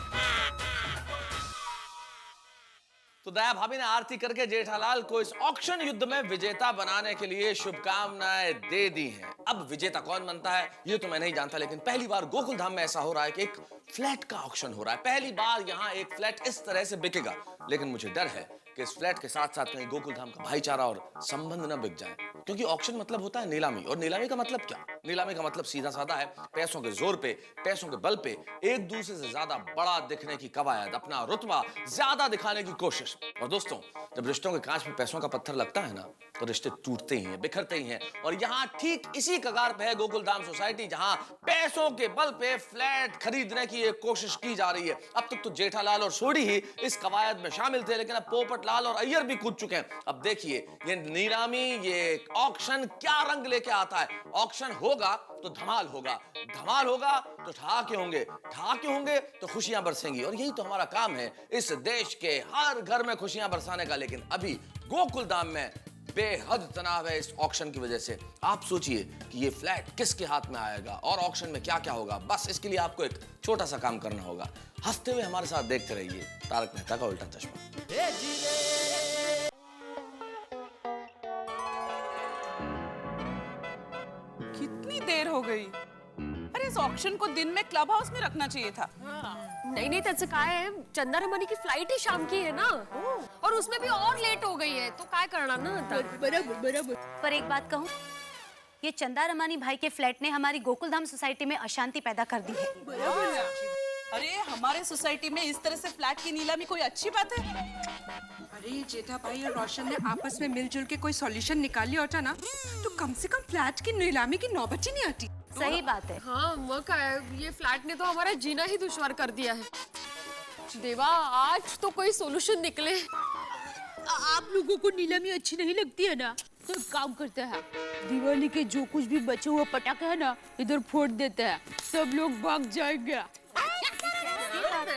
तो दया भाभी ने आरती करके जेठालाल को इस ऑक्शन युद्ध में विजेता बनाने के लिए शुभकामनाएं दे दी हैं। अब विजेता कौन बनता है ये तो मैं नहीं जानता, लेकिन पहली बार गोकुलधाम में ऐसा हो रहा है कि एक फ्लैट का ऑक्शन हो रहा है। पहली बार यहाँ एक फ्लैट इस तरह से बिकेगा लेकिन मुझे डर है कि इस फ्लैट के साथ साथ कहीं गोकुल धाम का भाईचारा और संबंध न बिक जाए, क्योंकि ऑक्शन मतलब होता है नीलामी, और नीलामी का मतलब क्या? नीलामी का मतलब सीधा साधा है, पैसों के जोर पे, पैसों के बल पे एक दूसरे से ज्यादा बड़ा दिखने की कवायद, अपना रुतबा ज्यादा दिखाने की कोशिश। और दोस्तों, जब रिश्तों के कांच में पैसों का पत्थर लगता है ना, तो रिश्ते टूटते ही हैं, बिखरते ही हैं। और यहाँ ठीक इसी कगार पे है गोकुल धाम सोसाइटी, जहाँ पैसों के बल पे फ्लैट खरीदने की एक कोशिश की जा रही है। अब तक तो जेठालाल और सोडी ही इस कवायद में शामिल थे, लेकिन अब पोपटलाल और अय्यर भी कूद चुके हैं। अब देखिए ये नीलामी, ये ऑक्शन क्या रंग लेके आता है। ऑक्शन होगा तो धमाल होगा, धमाल होगा तो ठहाके होंगे, ठहाके होंगे तो खुशियां बरसेंगी। और यही तो हमारा काम है इस देश के हर घर में खुशियां बरसाने का। लेकिन अभी गोकुल धाम में बेहद तनाव है इस ऑक्शन की वजह से। आप सोचिए कि ये फ्लैट किसके हाथ में आएगा और ऑक्शन में क्या क्या होगा। बस इसके लिए आपको एक छोटा सा काम करना होगा। हंसते हुए हमारे साथ देखते रहिए तारक मेहता का उल्टा चश्मा। कितनी देर हो गई? अरे इस ऑक्शन को दिन में क्लब हाउस में रखना चाहिए था। नहीं नहीं, त्याचं काय आहे, चंदा रमानी की फ्लाइट ही शाम की है ना, और उसमें भी और लेट हो गई है, तो काय करना ना आता। बराबर बराबर। पर एक बात कहूँ, ये चंदा रमानी भाई के फ्लैट ने हमारी गोकुलधाम सोसाइटी में अशांति पैदा कर दी है। अरे हमारे सोसाइटी में इस तरह से फ्लैट की नीलामी कोई अच्छी बात है? अरे जेठा भाई और रोशन ने आपस में मिलजुल के कोई सॉल्यूशन निकाल लिया होता ना, तो कम से कम फ्लैट की नीलामी की नौबत ही नहीं आती। सही बात है। हाँ वो क्या है, ये फ्लैट ने तो हमारा जीना ही दुश्वार कर दिया है। देवा, आज तो कोई सोल्यूशन निकले। आप लोगों को नीलामी अच्छी नहीं लगती है ना, तो काम करते हैं, दिवाली के जो कुछ भी बचे हुए पटाखे है ना, इधर फोड़ देते हैं, सब लोग भाग जाएंगे।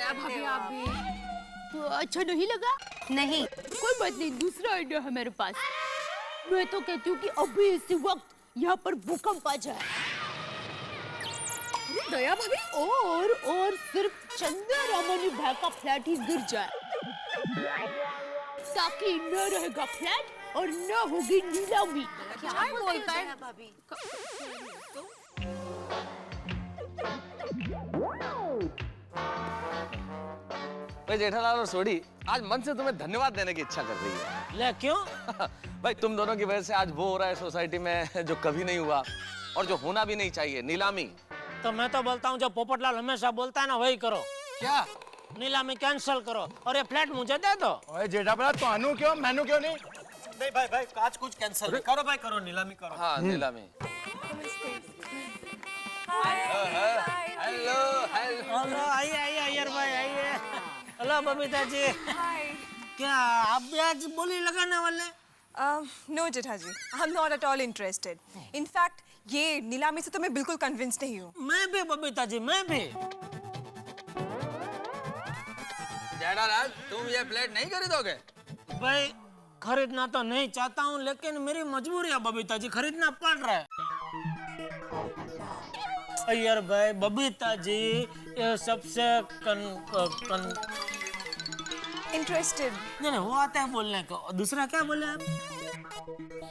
भाभी आप भी तो अच्छा नहीं लगा? नहीं, कोई बात नहीं, दूसरा आइडिया है मेरे पास। मैं तो कहती हूँ कि अभी इसी वक्त यहाँ पर भूकंप आ जाए। दया भाभी, और सिर्फ चंदा रमानी भाई का फ्लैट ही गिर जाए, ताकि न रहेगा फ्लैट और न होगी नीलामी। क्या बोलता है भाभी? भाई जेठालाल और सोडी, आज मन से तुम्हें धन्यवाद देने की इच्छा कर रही है। ले क्यों? भाई तुम दोनों की वजह से आज वो हो रहा है सोसाइटी में जो कभी नहीं हुआ और जो होना भी नहीं चाहिए, नीलामी। तो मैं तो बोलता हूँ जो पोपटलाल हमेशा बोलता है ना, वही करो। क्या? नीलामी कैंसिल करो और ये फ्लैट मुझे दे दो। ओए जेठा बड़ा, तो आनू क्यों, मैनू क्यों नहीं? नहीं भाई भाई, आज कुछ कैंसिल करो भाई, करो नीलामी करो। हाँ नीलामी। हेलो हेलो, आइए आइए अय्यर भाई आइए। हेलो बबीता जी। क्या आप भी आज बोली लगाने वाले? No Jetha ji, I am not at all interested. In fact ये नीलामी से तो मैं बिल्कुल कन्विंस नहीं हूँ। मैं भी बबीता जी, मैं भी। जेठालाल, तुम ये फ्लैट नहीं खरीदोगे? भाई खरीदना तो नहीं चाहता हूँ, लेकिन मेरी मजबूरी है बबीता जी, खरीदना पड़ रहा है। अय्यर भाई, बबीता जी ये सबसे इंटरेस्टेड नहीं, वो आता है बोलने को। दूसरा क्या बोले आप?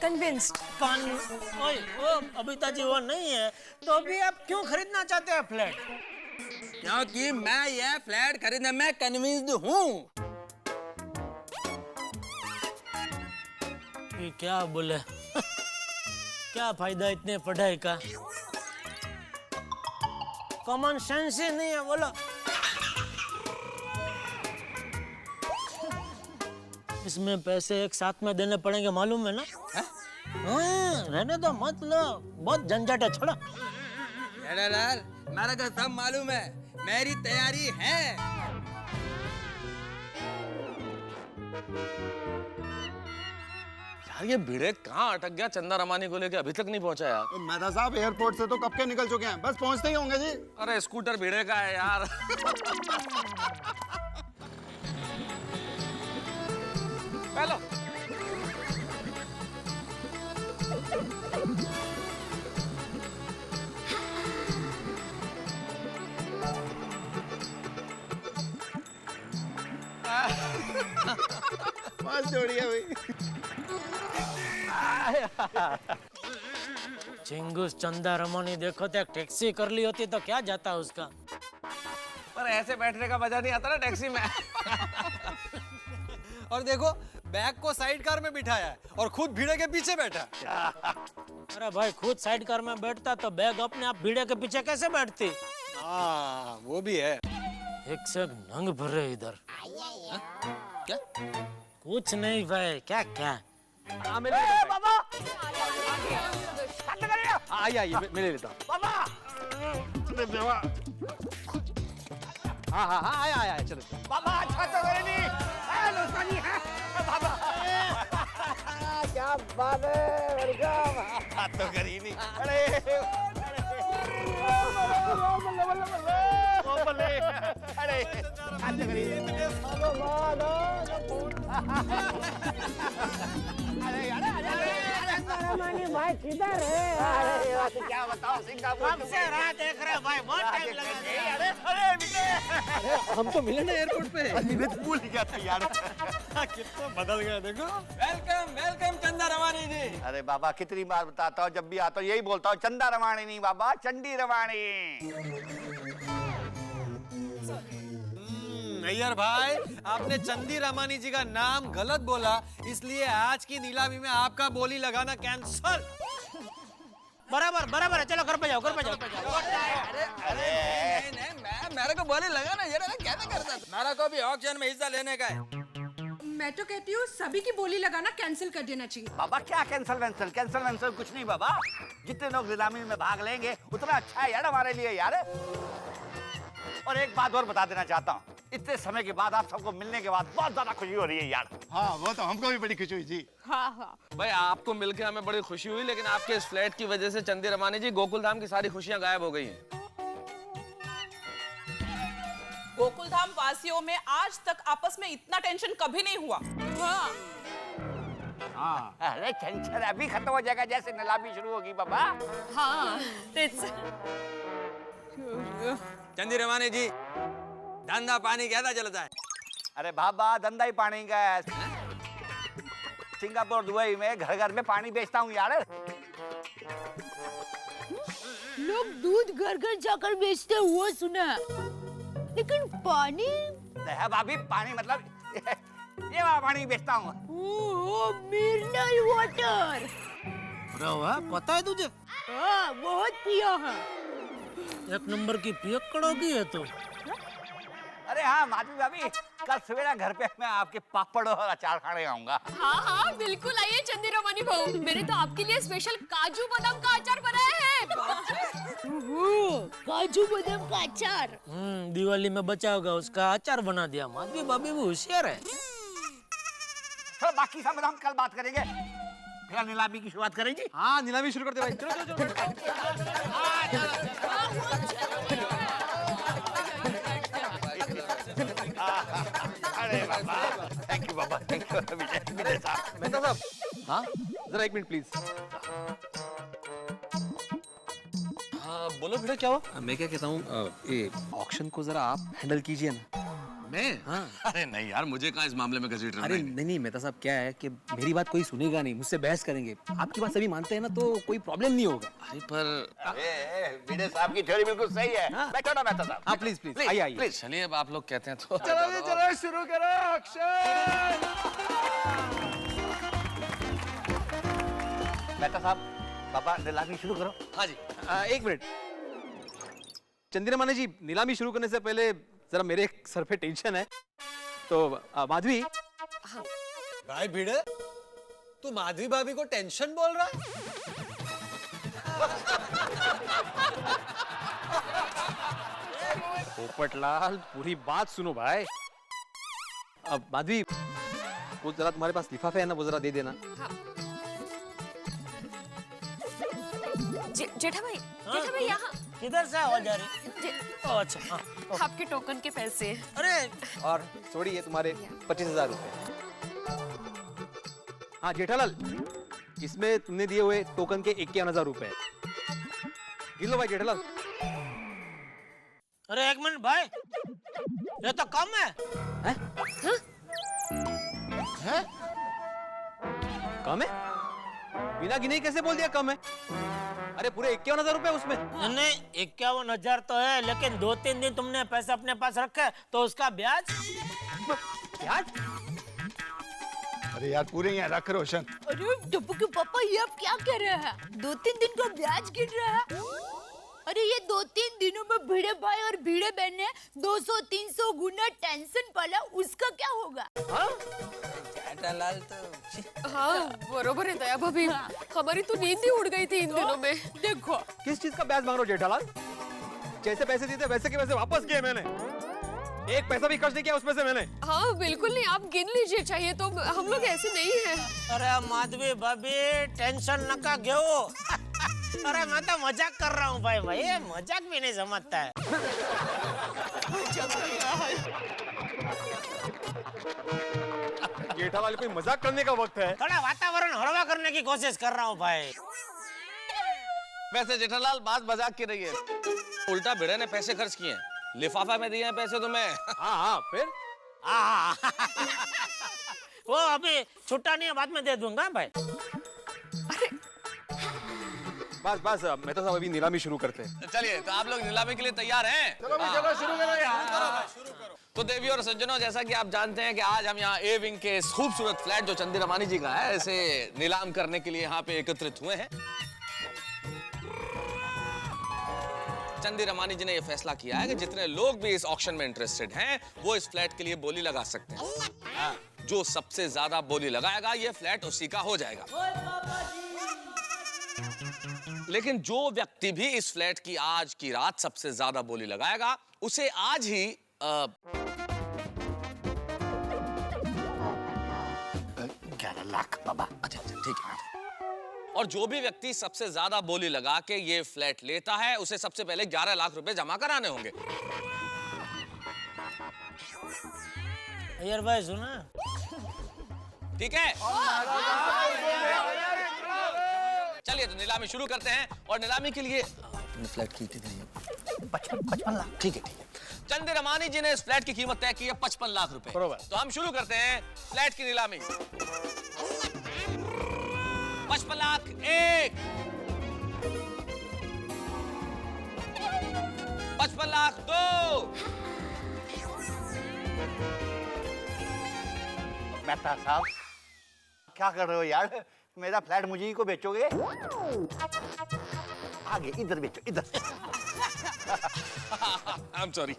कन्विंस्ड। ओए वो बबीता जी वो नहीं है, तो भी आप क्यों खरीदना चाहते हैं फ्लैट? क्योंकि मैं ये फ्लैट खरीदने में कन्विंस्ड हूँ। ये क्या बोले? क्या फायदा इतने पढ़ाई का? कॉमन सेंस ही नहीं है, बोलो। इसमें पैसे एक साथ में देने पड़ेंगे, मालूम है ना? हाँ, रहने दो, मत लो, बहुत झंझट है, छोड़ो। जेठालाल, मेरे को सब मालूम है, मेरी तैयारी है। यार ये भिड़े कहाँ अटक गया, चंदा रमानी को लेके अभी तक नहीं पहुंचा यार। तो मेहता साहब एयरपोर्ट से तो कब के निकल चुके हैं, बस पहुंचते ही होंगे जी। अरे स्कूटर भिड़े का है यार। हेलो। बस जोड़िए भाई। चिंगूस चंदा रमानी देखो तो एक टैक्सी कर ली होती तो क्या जाता उसका। पर ऐसे बैठने का मजा नहीं आता ना टैक्सी में। और देखो बैग को साइड कार में बिठाया है और खुद भीड़े के पीछे बैठा। अरे भाई खुद साइड कार में बैठता तो बैग अपने आप भीड़े के पीछे कैसे बैठती? हाँ वो भी है। एक से एक नंग भरे इधर। क्या? कुछ नहीं भाई, क्या क्या? बाबा आइए आइए मैं ले लेता हूँ। बाबा हाँ हाँ हाँ आया आया चलो। बाबा अच्छा तो करे नहीं नुकसानी है बाबा। क्या बात है वेलकम। हाथ तो करी नहीं। अरे अरे हाथ तो करी भाई किधर है? अरे क्या बताओ सिंगापुर कब से राह देख रहे भाई, बहुत टाइम लगा। अरे अरे मिले हम तो मिले ना एयरपोर्ट पे। मैं तो भूल गया था यार। कितना बदल गया देखो। वेलकम वेलकम चंदा रवानी जी। अरे बाबा कितनी बार बताता हूँ, जब भी आता हूँ यही बोलता हूँ, चंदा रवानी नहीं बाबा, चंडी रवानी। अय्यर भाई आपने चंदी रमानी जी का नाम गलत बोला, इसलिए आज की नीलामी में आपका बोली लगाना कैंसल। बराबर बराबर है, चलो घर पे जाओ, घर पे जाओ। अरे नहीं मैं मेरे को बोली लगा ना, ये कैसे करता था? मेरे को भी ऑक्शन में हिस्सा लेने का है। मैं तो कहती हूँ सभी की बोली लगाना कैंसिल कर देना चाहिए। बाबा क्या कैंसल वैंसल, कैंसल वैंसल कुछ नहीं बाबा। जितने लोग नीलामी में भाग लेंगे उतना अच्छा है यार हमारे लिए यार। और एक बात और बता देना चाहता हूँ, इतने समय के बाद आप सबको मिलने के बाद बहुत ज्यादा खुशी हो रही है यार। हाँ वो तो हमको भी बड़ी खुशी हुई जी। हाँ हाँ भाई आपको मिलके हमें बड़ी खुशी हुई, लेकिन आपके इस फ्लैट की वजह से चंदी रमानी जी गोकुल धाम की सारी खुशियां गायब हो गई हैं। गोकुल धाम वासियों में आज तक आपस में इतना टेंशन कभी नहीं हुआ। हाँ अरे टेंशन अभी खत्म हो जाएगा जैसे नीलामी शुरू होगी बाबा। हाँ चंदी रवानी जी धंधा पानी कैसा चलता है? अरे बाबा धंधा ही पानी का है। सिंगापुर दुबई में घर घर में पानी बेचता हूँ यार। लोग दूध घर घर जाकर बेचते हुआ सुना, लेकिन पानी है भाभी, पानी मतलब ये वाला पानी बेचता हूँ। Mineral water. पता है तुझे? हाँ बहुत पिया है। एक नंबर की पियक्कड़ होगी है तो। अरे हाँ माधवी भाभी, कल सवेरा घर पे मैं आपके पापड़ और अचार खाने आऊंगा। हाँ हाँ बिल्कुल आइए चंदी रमानी बहू, मैंने तो आपके लिए स्पेशल काजू बादाम का अचार बनाया है। काजू बादाम का अचार। दिवाली में बचा होगा उसका अचार बना दिया। माधवी भाभी भी होशियार है। तो बाकी सब हम कल बात करेंगे। फिर नीलामी की शुरुआत करें जी। हाँ नीलामी शुरू कर दे भाई, चलो चलो चलो। अरे बाबा थैंक यू बाबा, थैंक यू विजय साहब। मेहता साहब, हाँ जरा एक मिनट प्लीज। हाँ बोलो बेटा क्या हुआ? मैं क्या कहता हूँ, ये ऑक्शन को जरा आप हैंडल कीजिए ना। मैं? हाँ। अरे नहीं यार, मुझे कहाँ इस मामले में घसीट रहे? अरे नहीं मेहता साहब, क्या है कि मेरी बात कोई सुनेगा नहीं, मुझसे बहस करेंगे। आपकी बात सभी मानते हैं ना, तो कोई प्रॉब्लम नहीं होगा। अरे पर विजय साहब की थ्योरी बिल्कुल सही है। बैठो ना मेहता साहब। हाँ प्लीज प्लीज आइए आइए। प्लीज चलिए, अब आप लोग कहते हैं तो चलो शुरू करो ऑक्शन। मेहता साहब, बाबा नीलामी शुरू करो। हाँ जी, एक मिनट। चंदी रमानी जी, नीलामी शुरू करने से पहले जरा मेरे सर पे टेंशन है, तो माधवी। हाँ। भाई भिड़े, तू माधवी भाभी को टेंशन बोल रहा है? पोपटलाल पूरी बात सुनो भाई। अब माधवी, वो जरा तुम्हारे पास लिफाफे है ना, वो जरा दे देना। जेठा भाई यहाँ किधर से आवाज आ रही? अच्छा हाँ। आपके टोकन के पैसे। अरे और छोड़िए तुम्हारे 25,000 रुपए। हाँ जेठालाल, इसमें तुमने दिए हुए टोकन के 51,000 रुपए। गिन लो भाई जेठालाल। अरे एक मिनट भाई, ये तो कम है। हैं? कम है? बिना गिने ही कैसे बोल दिया कम है? अरे पूरे 51,000 रुपए उसमें। नहीं 51,000 तो है, लेकिन 2-3 दिन तुमने पैसे अपने पास रखे तो उसका ब्याज। ब्याज? अरे यार पूरे यहाँ रख रोशन। अरे टप्पू के पापा ये आप क्या कर रहे हैं? 2-3 दिन का ब्याज गिर रहा है। अरे ये 2-3 दिनों में भिड़े भाई और भिड़े बहन ने 200-300 गुना टेंशन पाला, उसका क्या होगा? जेठालाल तो हाँ बरोबर है दया भाभी, हमारी तो नींद ही उड़ गई थी इन दिनों में। देखो किस चीज का ब्याज मांग रहे हो जेठालाल? जैसे पैसे दिए थे वैसे के वैसे वापस किए मैंने, एक पैसा भी खर्च नहीं किया उसमें से मैंने। हाँ बिल्कुल नहीं, आप गिन लीजिए, चाहिए तो हम लोग ऐसे नहीं हैं। अरे माधवी भाभी टेंशन न का घेओ। अरे मैं तो मजाक कर रहा हूँ भाई, भाई ये मजाक भी नहीं समझता है। जेठालाल कोई मजाक करने का वक्त है? थोड़ा वातावरण हलवा करने की कोशिश कर रहा हूँ भाई। वैसे जेठालाल बात मजाक की रही है, उल्टा भिड़े ने पैसे खर्च किए, लिफाफा में दिए हैं पैसे तुम्हें। हाँ हाँ फिर वो अभी छुट्टा नहीं है, बाद में दे दूंगा भाई। बस बस मैं तो सब अभी नीलामी शुरू करते हैं। चलिए तो आप लोग नीलामी के लिए तैयार हैं? चलो भाई चलो शुरू करो यार। तो देवी और सज्जनों, जैसा कि आप जानते हैं कि आज हम यहाँ ए विंग के इस खूबसूरत फ्लैट जो चंदी रमानी जी का है, इसे नीलाम करने के लिए यहाँ पे एकत्रित हुए हैं। चंदी रमानी जी ने यह फैसला किया है कि जितने लोग भी इस ऑक्शन में इंटरेस्टेड हैं वो इस फ्लैट के लिए बोली लगा सकते हैं। जो सबसे ज्यादा बोली लगाएगा ये फ्लैट उसी का हो जाएगा। लेकिन जो व्यक्ति भी इस फ्लैट की आज की रात सबसे ज्यादा बोली लगाएगा उसे आज ही 11 लाख बाबा। अच्छा ठीक है। और जो भी व्यक्ति सबसे ज्यादा बोली लगा के ये फ्लैट लेता है उसे सबसे पहले 11 लाख रुपए जमा कराने होंगे। यार भाई सुना, ठीक है? चलिए तो नीलामी शुरू करते हैं। और नीलामी के लिए फ्लैट की 55 लाख। ठीक है ठीक है। चंदी रमानी जी ने इस फ्लैट की कीमत तय की है 55 लाख रुपए। तो हम शुरू करते हैं फ्लैट की नीलामी। 55 लाख 1, 55 लाख 2, मेहता साहब क्या कर रहे हो यार? मेरा फ्लैट मुझे ही को बेचोगे? आगे इधर बेचो इधर। I'm sorry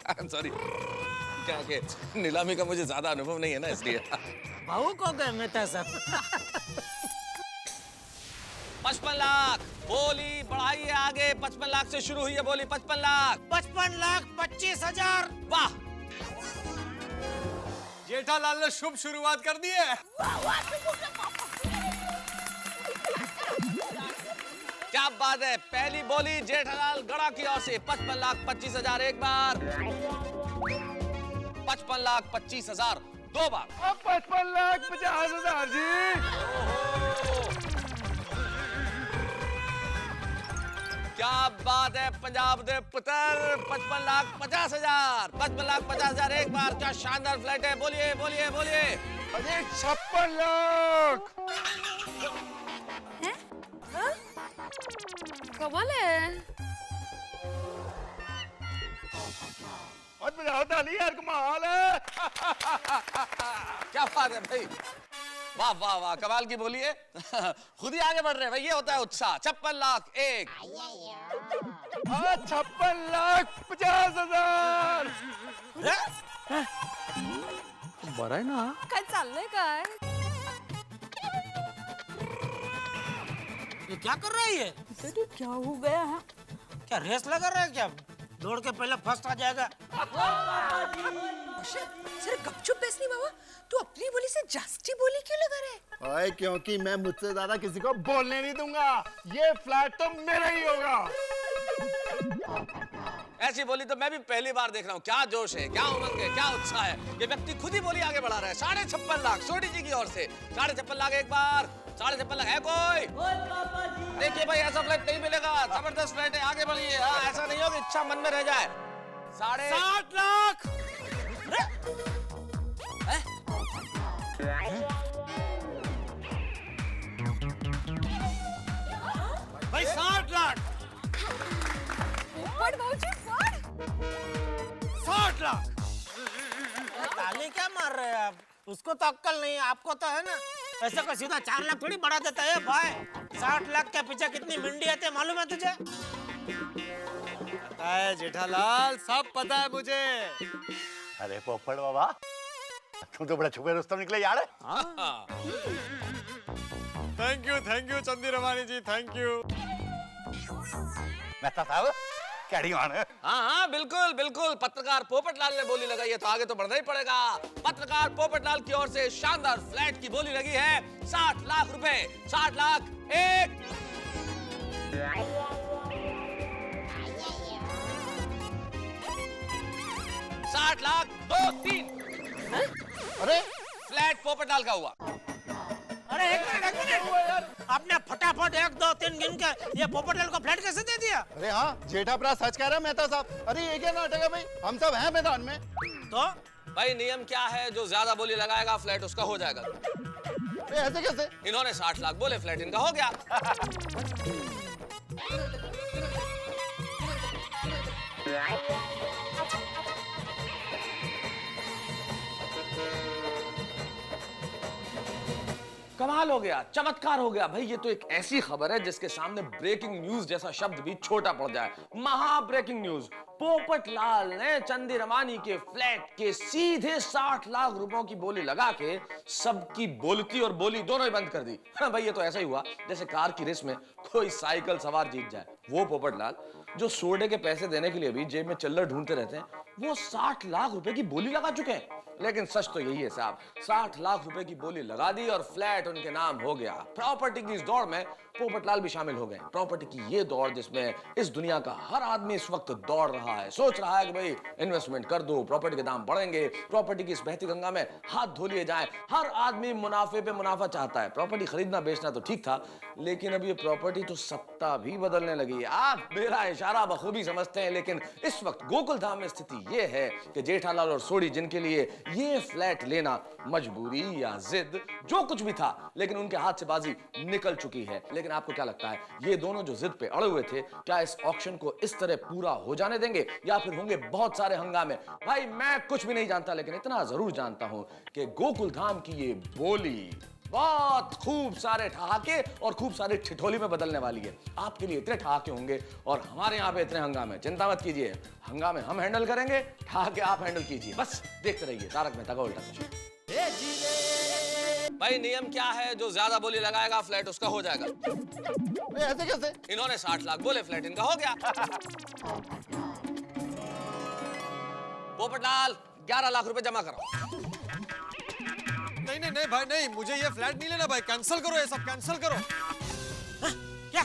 क्या के नीलामी का मुझे ज्यादा अनुभव नहीं है ना, इसलिए। भाऊ को गए मेहता साहब। 55 लाख बोली बढ़ाइए आगे। 55 लाख से शुरू हुई है बोली। 55 लाख 55,25,000। वाह, जेठालाल ने शुभ शुरुआत कर दी है। क्या बात है। पहली बोली जेठालाल गढ़ा की ओर से 55,25,000 एक बार, 55,25,000 दो बार, 55,50,000 जी। क्या बात है पंजाब दे पुत्र। 55,50,000, 55,50,000 एक बार। क्या शानदार फ्लैट है। बोलिए बोलिए बोलिए। अरे 56 लाख। कमाल है। बहुत मजा आता नहीं यार, कमाल है। क्या बात है भाई, वाह वाह वाह, कमाल की बोलिए। खुद ही आगे बढ़ रहे हैं भाई, ये होता है उत्साह। 56 लाख 1, 56,50,000। बरं आहे ना। काय चाललंय काय? ये क्या कर रहा है ये? क्या हो गया है? क्या रेस लगा रहा है क्या? दौड़ के पहले फर्स्ट आ जाएगा। सर गपचुप बैस नहीं बाबा, तू अपनी बोली से जास्ती बोली क्यों लगा रहे? ओए क्योंकि मैं मुझसे ज्यादा किसी को बोलने नहीं दूंगा। ये फ्लैट तो मेरा ही होगा। ऐसी बोली तो मैं भी पहली बार देख रहा हूँ। क्या जोश है, क्या उमंग है, क्या उत्साह है। ये व्यक्ति खुद ही बोली आगे बढ़ा रहा है। 56.5 लाख सोडी जी की ओर से। 56.5 लाख एक बार, 56.5 लाख है कोई? देखिए भाई ऐसा फ्लैट नहीं मिलेगा, जबरदस्त फ्लैट है, आगे बढ़िए। हाँ, ऐसा नहीं हो कि इच्छा मन में रह जाए। 60 लाख। भाई 60 लाख। पढ़ भाऊजी पढ़। 60 लाख। ताली क्या मार रहे हैं आप? उसको तो अक्कल नहीं है, आपको तो है ना। ऐसा का सीधा 4 लाख थोड़ी बढ़ा देता है भाई। 60 लाख के पीछे कितनी मंडी आते मालूम है तुझे? पता है जेठालाल, सब पता है मुझे। अरे पोपट बाबा, तुम तो बड़ा छुपे रुस्तम निकले यार। Thank you Chandi Ramani ji, thank you. Mehta साहब कैडी मान है। हाँ बिल्कुल बिल्कुल, पत्रकार पोपटलाल ने बोली लगाई है तो आगे तो बढ़ना ही पड़ेगा। पत्रकार पोपटलाल की ओर से शानदार फ्लैट की बोली लगी है 60 लाख रुपए। 60 लाख 1, 60 लाख 2, 3। अरे फ्लैट पोपटलाल का हुआ। अरे एक मिनट, आपने फटाफट 1, 2, 3 गिन के ये पोपटलाल को फ्लैट कैसे दे दिया? अरे हाँ, जेठाप्रा सच कह रहा है मेहता साहब। अरे ये क्या नाटक है भाई, हम सब हैं मैदान में। तो भाई नियम क्या है, जो ज्यादा बोली लगाएगा फ्लैट उसका हो जाएगा। ऐसे कैसे? इन्होंने 60 लाख बोले, फ्लैट इनका हो गया। कमाल हो गया, चमत्कार हो गया भाई। ये तो एक ऐसी खबर है जिसके सामने ब्रेकिंग न्यूज जैसा शब्द भी छोटा पड़ जाए। महा ब्रेकिंग न्यूज, पोपटलाल ने चंदी रमानी के फ्लैट के सीधे 60 लाख रुपयों की बोली लगा के सबकी बोलती और बोली दोनों ही बंद कर दी। हाँ भाई, ये तो ऐसा ही हुआ जैसे कार की रेस में कोई साइकिल सवार जीत जाए। वो पोपटलाल जो सोडे के पैसे देने के लिए भी जेब में चिल्लर ढूंढते रहते हैं, वो 60 लाख रुपए की बोली लगा चुके हैं। लेकिन सच तो यही है साहब, 60 लाख रुपए की बोली लगा दी और फ्लैट उनके नाम हो गया। प्रॉपर्टी की इस दौड़ में पोपटलाल भी शामिल हो गए। प्रॉपर्टी की ये दौड़ जिसमें इस दुनिया का हर आदमी इस वक्त दौड़ रहा है, सोच रहा है कि भाई इन्वेस्टमेंट कर दो, प्रॉपर्टी के दाम बढ़ेंगे, प्रॉपर्टी की इस बहती गंगा में हाथ धो लिए जाए। हर आदमी मुनाफे पे मुनाफा चाहता है। प्रॉपर्टी खरीदना बेचना तो ठीक था, लेकिन अब ये प्रॉपर्टी तो सत्ता भी बदलने लगी है। आप मेरा इशारा बखूबी समझते हैं, लेकिन इस वक्त गोकुल धाम में स्थिति ये है कि जेठालाल और सोडी जिनके लिए ये फ्लैट लेना मजबूरी या जिद जो कुछ भी था, लेकिन उनके हाथ से बाजी निकल चुकी है। लेकिन आपको क्या लगता है, ये दोनों जो जिद पे अड़े हुए थे, क्या इस ऑक्शन को इस तरह पूरा हो जाने देंगे या फिर होंगे बहुत सारे हंगामे? भाई मैं कुछ भी नहीं जानता, लेकिन इतना जरूर जानता हूं कि गोकुल धाम की ये बोली बहुत खूब सारे ठहाके और खूब सारे ठिठोली में बदलने वाली है। आपके लिए इतने ठहाके होंगे और हमारे यहाँ पे इतने हंगामे। चिंता मत कीजिए, हंगामे हम हैंडल करेंगे, ठहाके आप हैंडल कीजिए। बस देखते रहिए तारक मेहता का उल्टा चश्मा। भाई नियम क्या है, जो ज्यादा बोली लगाएगा फ्लैट उसका हो जाएगा। ऐसे कैसे? इन्होंने 60 लाख बोले, फ्लैट इनका हो गया। पोपटलाल 11 लाख रुपए जमा करो। नहीं भाई नहीं, मुझे ये फ्लैट नहीं लेना भाई, कैंसिल करो, ये सब कैंसिल करो। क्या?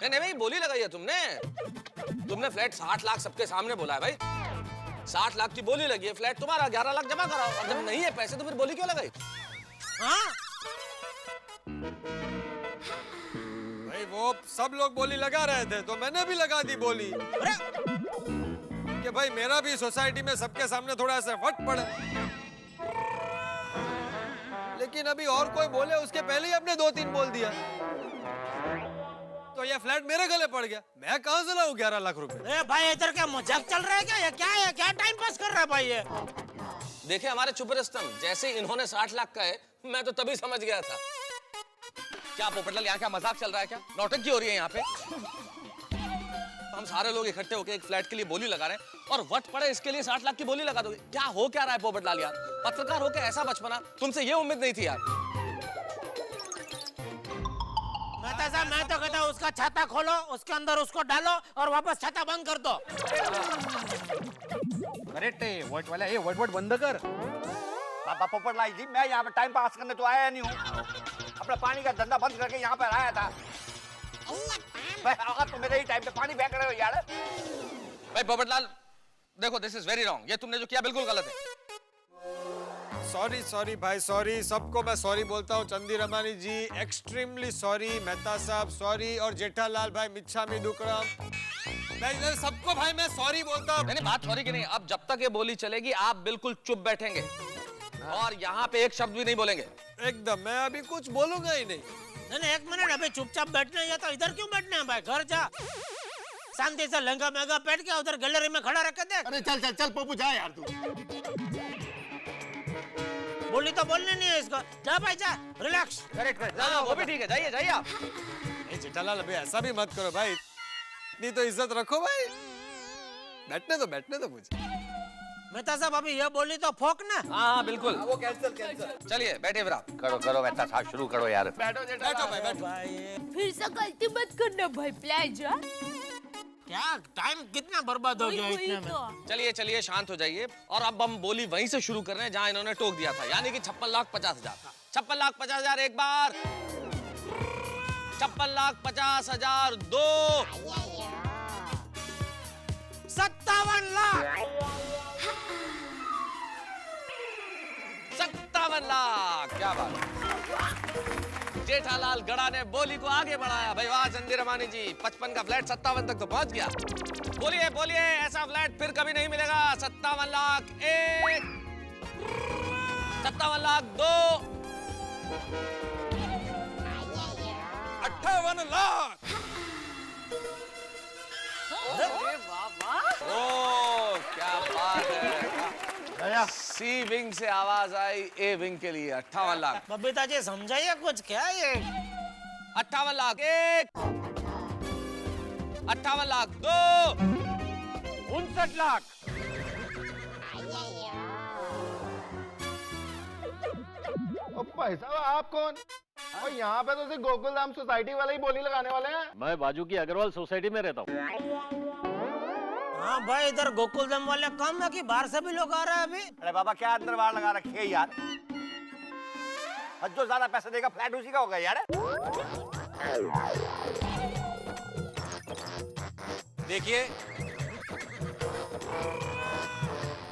नहीं भाई, बोली लगाई है तुमने फ्लैट 60 लाख सबके सामने बोला है भाई। 60 लाख की बोली लगी है, फ्लैट तुम्हारा, 11 लाख जमा कराओ। और जब नहीं है पैसे तो फिर बोली क्यों लगाई? हाँ? भाई वो सब लोग बोली लगा रहे थे तो मैंने भी लगा दी बोली कि भाई मेरा भी सोसाइटी में सबके सामने थोड़ा सा फट पड़े। लेकिन अभी और कोई बोले उसके पहले ही आपने 2-3 बोल दिया, तो ये फ्लैट मेरे गले पड़ गया। मैं कहां से लाऊं 11 लाख रुपए? भाई इधर क्या मजाक चल रहा है क्या? ये क्या है, क्या टाइम पास कर रहा है भाई ये? देखे हमारे चुप रस्तम, जैसे इन्होंने 60 लाख का है, मैं तो तभी समझ गया था। क्या पोपटलाल यहाँ क्या मजाक चल रहा है? क्या नौटंकी हो रही है यहाँ पे? हम सारे लोग इकट्ठे होकर एक फ्लैट के लिए बोली लगा रहे हैं और वट पड़े इसके लिए 60 लाख की बोली लगा दोगे? क्या हो क्या रहा है पोपटलाल यार? पत्रकार होकर ऐसा बचपना, तुमसे ये उम्मीद नहीं थी यार। मेहता साहब, मैं तो कहता हूँ उसका छाता खोलो, उसके अंदर उसको डालो और वापस छाता बंद कर दो। करेक्ट है, वट वाला ये वट बंद कर। बाबा पोपटलाल जी, मैं यहाँ पे टाइम पास करने तो आया नहीं हूँ, अपना पानी का धंधा बंद करके यहाँ पर आया था। तो मेरे ही टाइम पे पानी फेंक रहे हो यार। भाई पोपटलाल देखो, दिस इज वेरी रॉन्ग। ये तुमने जो किया बिल्कुल गलत है। सॉरी भाई, सॉरी। सबको मैं सॉरी बोलता हूँ। चंदी रमानी जी एक्सट्रीमली सॉरी, मेहता साहब सॉरी, और जेठालाल भाई मिच्छामी दुक्कड़म, मैं सबको भाई मैं सॉरी बोलता हूँ। नहीं बात सॉरी की नहीं, अब जब तक ये बोली चलेगी आप बिल्कुल चुप बैठेंगे और यहाँ पे एक शब्द भी नहीं बोलेंगे। एकदम, मैं अभी कुछ बोलूंगा ही नहीं। नहीं, एक मिनट, अभी चुपचाप बैठना है तो इधर क्यों बैठना है भाई? घर जा। शांति से लहंगा महंगा पहन के उधर गैलरी में खड़ा रख दे। अरे चल चल चल पप्पू जा यार तू। बोली तो बोलने नहीं है इसको। जा भाई जा, रिलैक्स। करेक्ट करेक्ट, हाँ वो भी ठीक है, जाइए जाइए आप। जेठालाल अभी ऐसा भी मत करो भाई, इतनी तो इज्जत रखो भाई। बैठने दो मुझे। मेहता साहब अभी ये बोली तो फोक ना। हाँ बिल्कुल। वो कैंसिल। चलिए बैठे फिर आप। करो मेहता साहब, शुरू करो यार। बैठो भाई बैठो। फिर से गलती मत करना भाई प्लीज। क्या टाइम कितना बर्बाद हो गया इतने में। चलिए चलिए शांत हो जाइए, और अब हम बोली वहीं से शुरू कर रहे हैं जहां इन्होंने टोक दिया था, यानी कि 56,50,000। 56,50,000 एक बार, 56,50,000 दो, 57 लाख। 57 लाख, क्या बात है। जेठालाल गड़ा ने बोली को आगे बढ़ाया। भाई वाह चंदी रमानी जी, 55 का फ्लैट 57 तक तो पहुंच गया। बोलिए बोलिए, ऐसा फ्लैट फिर कभी नहीं मिलेगा। 57 लाख एक, 57 लाख दो, 58 लाख। ओ क्या बात है। सी विंग से आवाज आई ए विंग के लिए। 58 लाख। बबीता जी समझाइए कुछ, क्या ये 58 लाख एक, 58 लाख दो, 59 लाख। भाई साहब आप कौन? और यहाँ पे तो सिर्फ गोकुल धाम सोसाइटी वाले ही बोली लगाने वाले हैं। मैं बाजू की अग्रवाल सोसाइटी में रहता हूँ। हाँ भाई, इधर गोकुल धाम वाले कम है कि बाहर से भी लोग आ रहे हैं अभी। अरे बाबा क्या अंदर बाहर लगा रखी है यार। जो ज्यादा पैसे देगा फ्लैट उसी का होगा यार। देखिए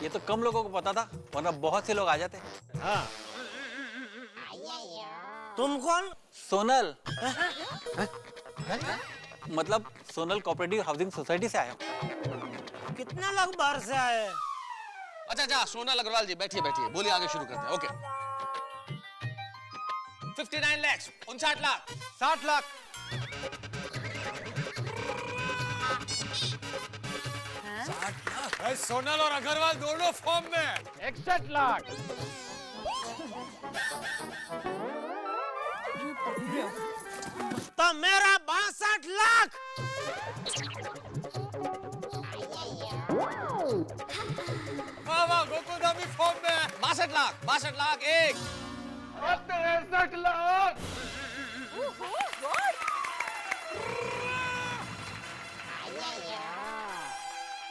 ये तो कम लोगों को पता था, वरना बहुत से लोग आ जाते। हाँ। तुम कौन? सोनल। मतलब सोनल कोऑपरेटिव हाउसिंग सोसाइटी से आया। कितने लोग बाहर से आए? अच्छा अच्छा सोनल अग्रवाल जी बैठिए बैठिए, बोलिए आगे शुरू करते हैं। ओके 59 लाख, 59 लाख, 60 लाख। भाई सोनल और अग्रवाल दोनों फॉर्म में। 61 लाख। तो मेरा 62 लाख। वाह गोकुल धामी फॉर्म में। 62 लाख, 62 लाख एक, 63 लाख।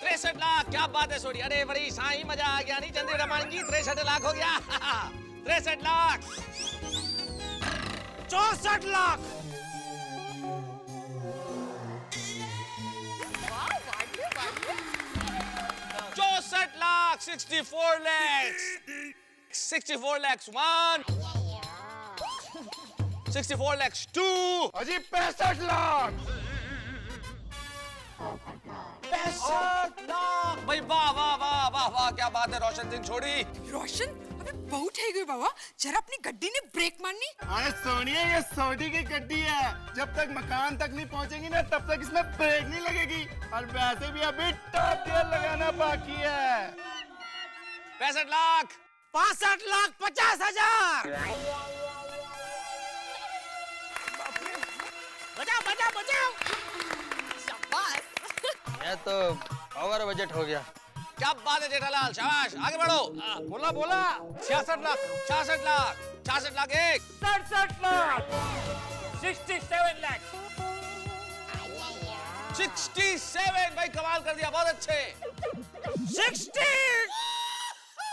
63 लाख, क्या बात है सोनी। अरे बड़ी साईं मजा आ गया नहीं चंद्री रमन जी। 63 लाख हो गया। 63 lakh, 64 lakh, 64 lakh, 64 lakhs, 64 lakhs one, 64 lakhs two, अजी 65 लाख। 65 लाख। भाई वाह वाह वाह वाह वाह, क्या बात है रोशन सिंह छोड़ी। रोशन अबे बहुत है गई बाबा, जरा अपनी गड्डी ने ब्रेक मारनी। अरे सोनिया ये सोडी की गड्डी है, जब तक मकान तक नहीं पहुंचेगी ना तब तक इसमें ब्रेक नहीं लगेगी। और वैसे भी अभी टॉप गियर लगाना बाकी है। 65 लाख, 65 लाख 50,000। बजाओ बजाओ बजाओ। ये तो ओवर बजट हो गया। क्या बात है जेठालाल, शाबाश आगे बढ़ो। बोला बोला 66 लाख, 66 लाख, 66 लाख एक, 67 लाख, 67 लाख, 67। भाई कमाल कर दिया, बहुत अच्छे।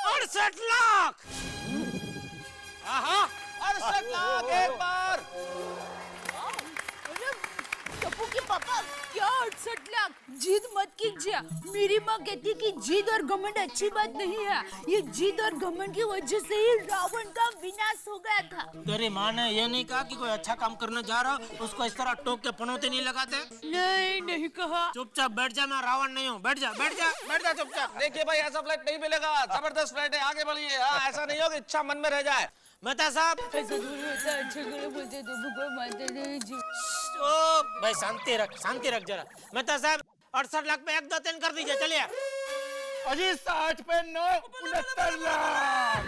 68 लाख। 68 लाख एक बार। टप्पू के पापा क्या 68 लाख? जिद मत कीजिए। मेरी माँ कहती कि जिद और घमंड अच्छी बात नहीं है। ये जिद और घमंड की वजह से ही रावण का विनाश हो गया था। तेरी माँ ने ये नहीं कहा कि कोई अच्छा काम करने जा रहा हो उसको इस तरह टोक के पनौती नहीं लगाते? नहीं नहीं कहा। चुपचाप बैठ जा, मैं रावण नहीं हूँ। बैठ जा बैठ जा बैठ जा चुपचाप। देखिए भाई ऐसा फ्लैट नहीं मिलेगा, जबरदस्त फ्लैट है, आगे बढ़िए। हाँ ऐसा नहीं हो कि इच्छा मन में रह जाए। मेहता साहब ऐसा दूर होता अच्छा गले बोलते तो भगवान मानते नहीं जी। भाई शांति रख जरा। मेहता साहब 68 लाख पे 1 2 3 कर दीजिए, चलिए। अजी 60 पे 9 69 लाख।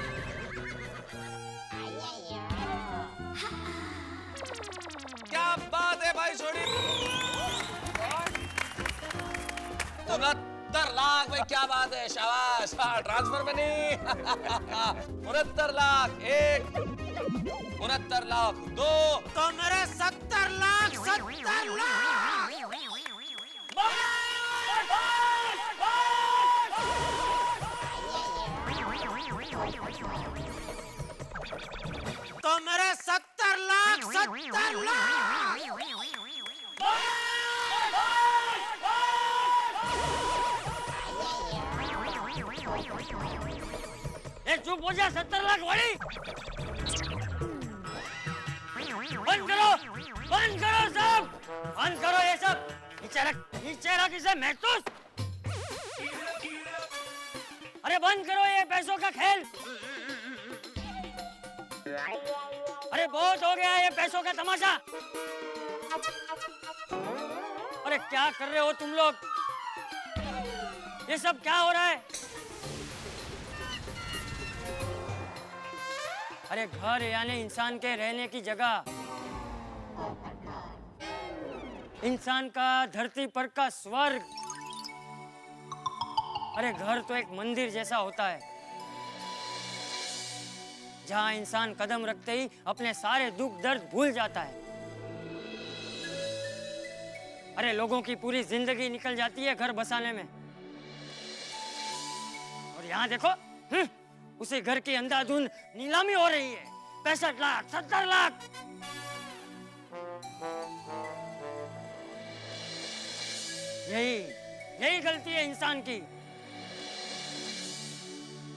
क्या बात है भाई छोड़ी, 69 लाख भाई, क्या बात है, शाबाश। ट्रांसफर में नहीं। 69 लाख 1, 69 लाख 2, तो मेरे 70 लाख, 70 लाख। तो मेरे 70 लाख, 70 लाख। ए चुप हो जा, 70 लाख वाली। बंद करो सब, बंद करो ये सब। नीचे रख इसे महसूस। अरे बंद करो ये पैसों का खेल। अरे बहुत हो गया ये पैसों का तमाशा। अरे क्या कर रहे हो तुम लोग? ये सब क्या हो रहा है? अरे घर यानी इंसान के रहने की जगह, इंसान का धरती पर का स्वर्ग। अरे घर तो एक मंदिर जैसा होता है, जहां इंसान कदम रखते ही अपने सारे दुख दर्द भूल जाता है। अरे लोगों की पूरी जिंदगी निकल जाती है घर बसाने में, और यहाँ देखो उसी घर की अंधाधुंध नीलामी हो रही है। 65 लाख, 70 लाख। यही गलती है इंसान की।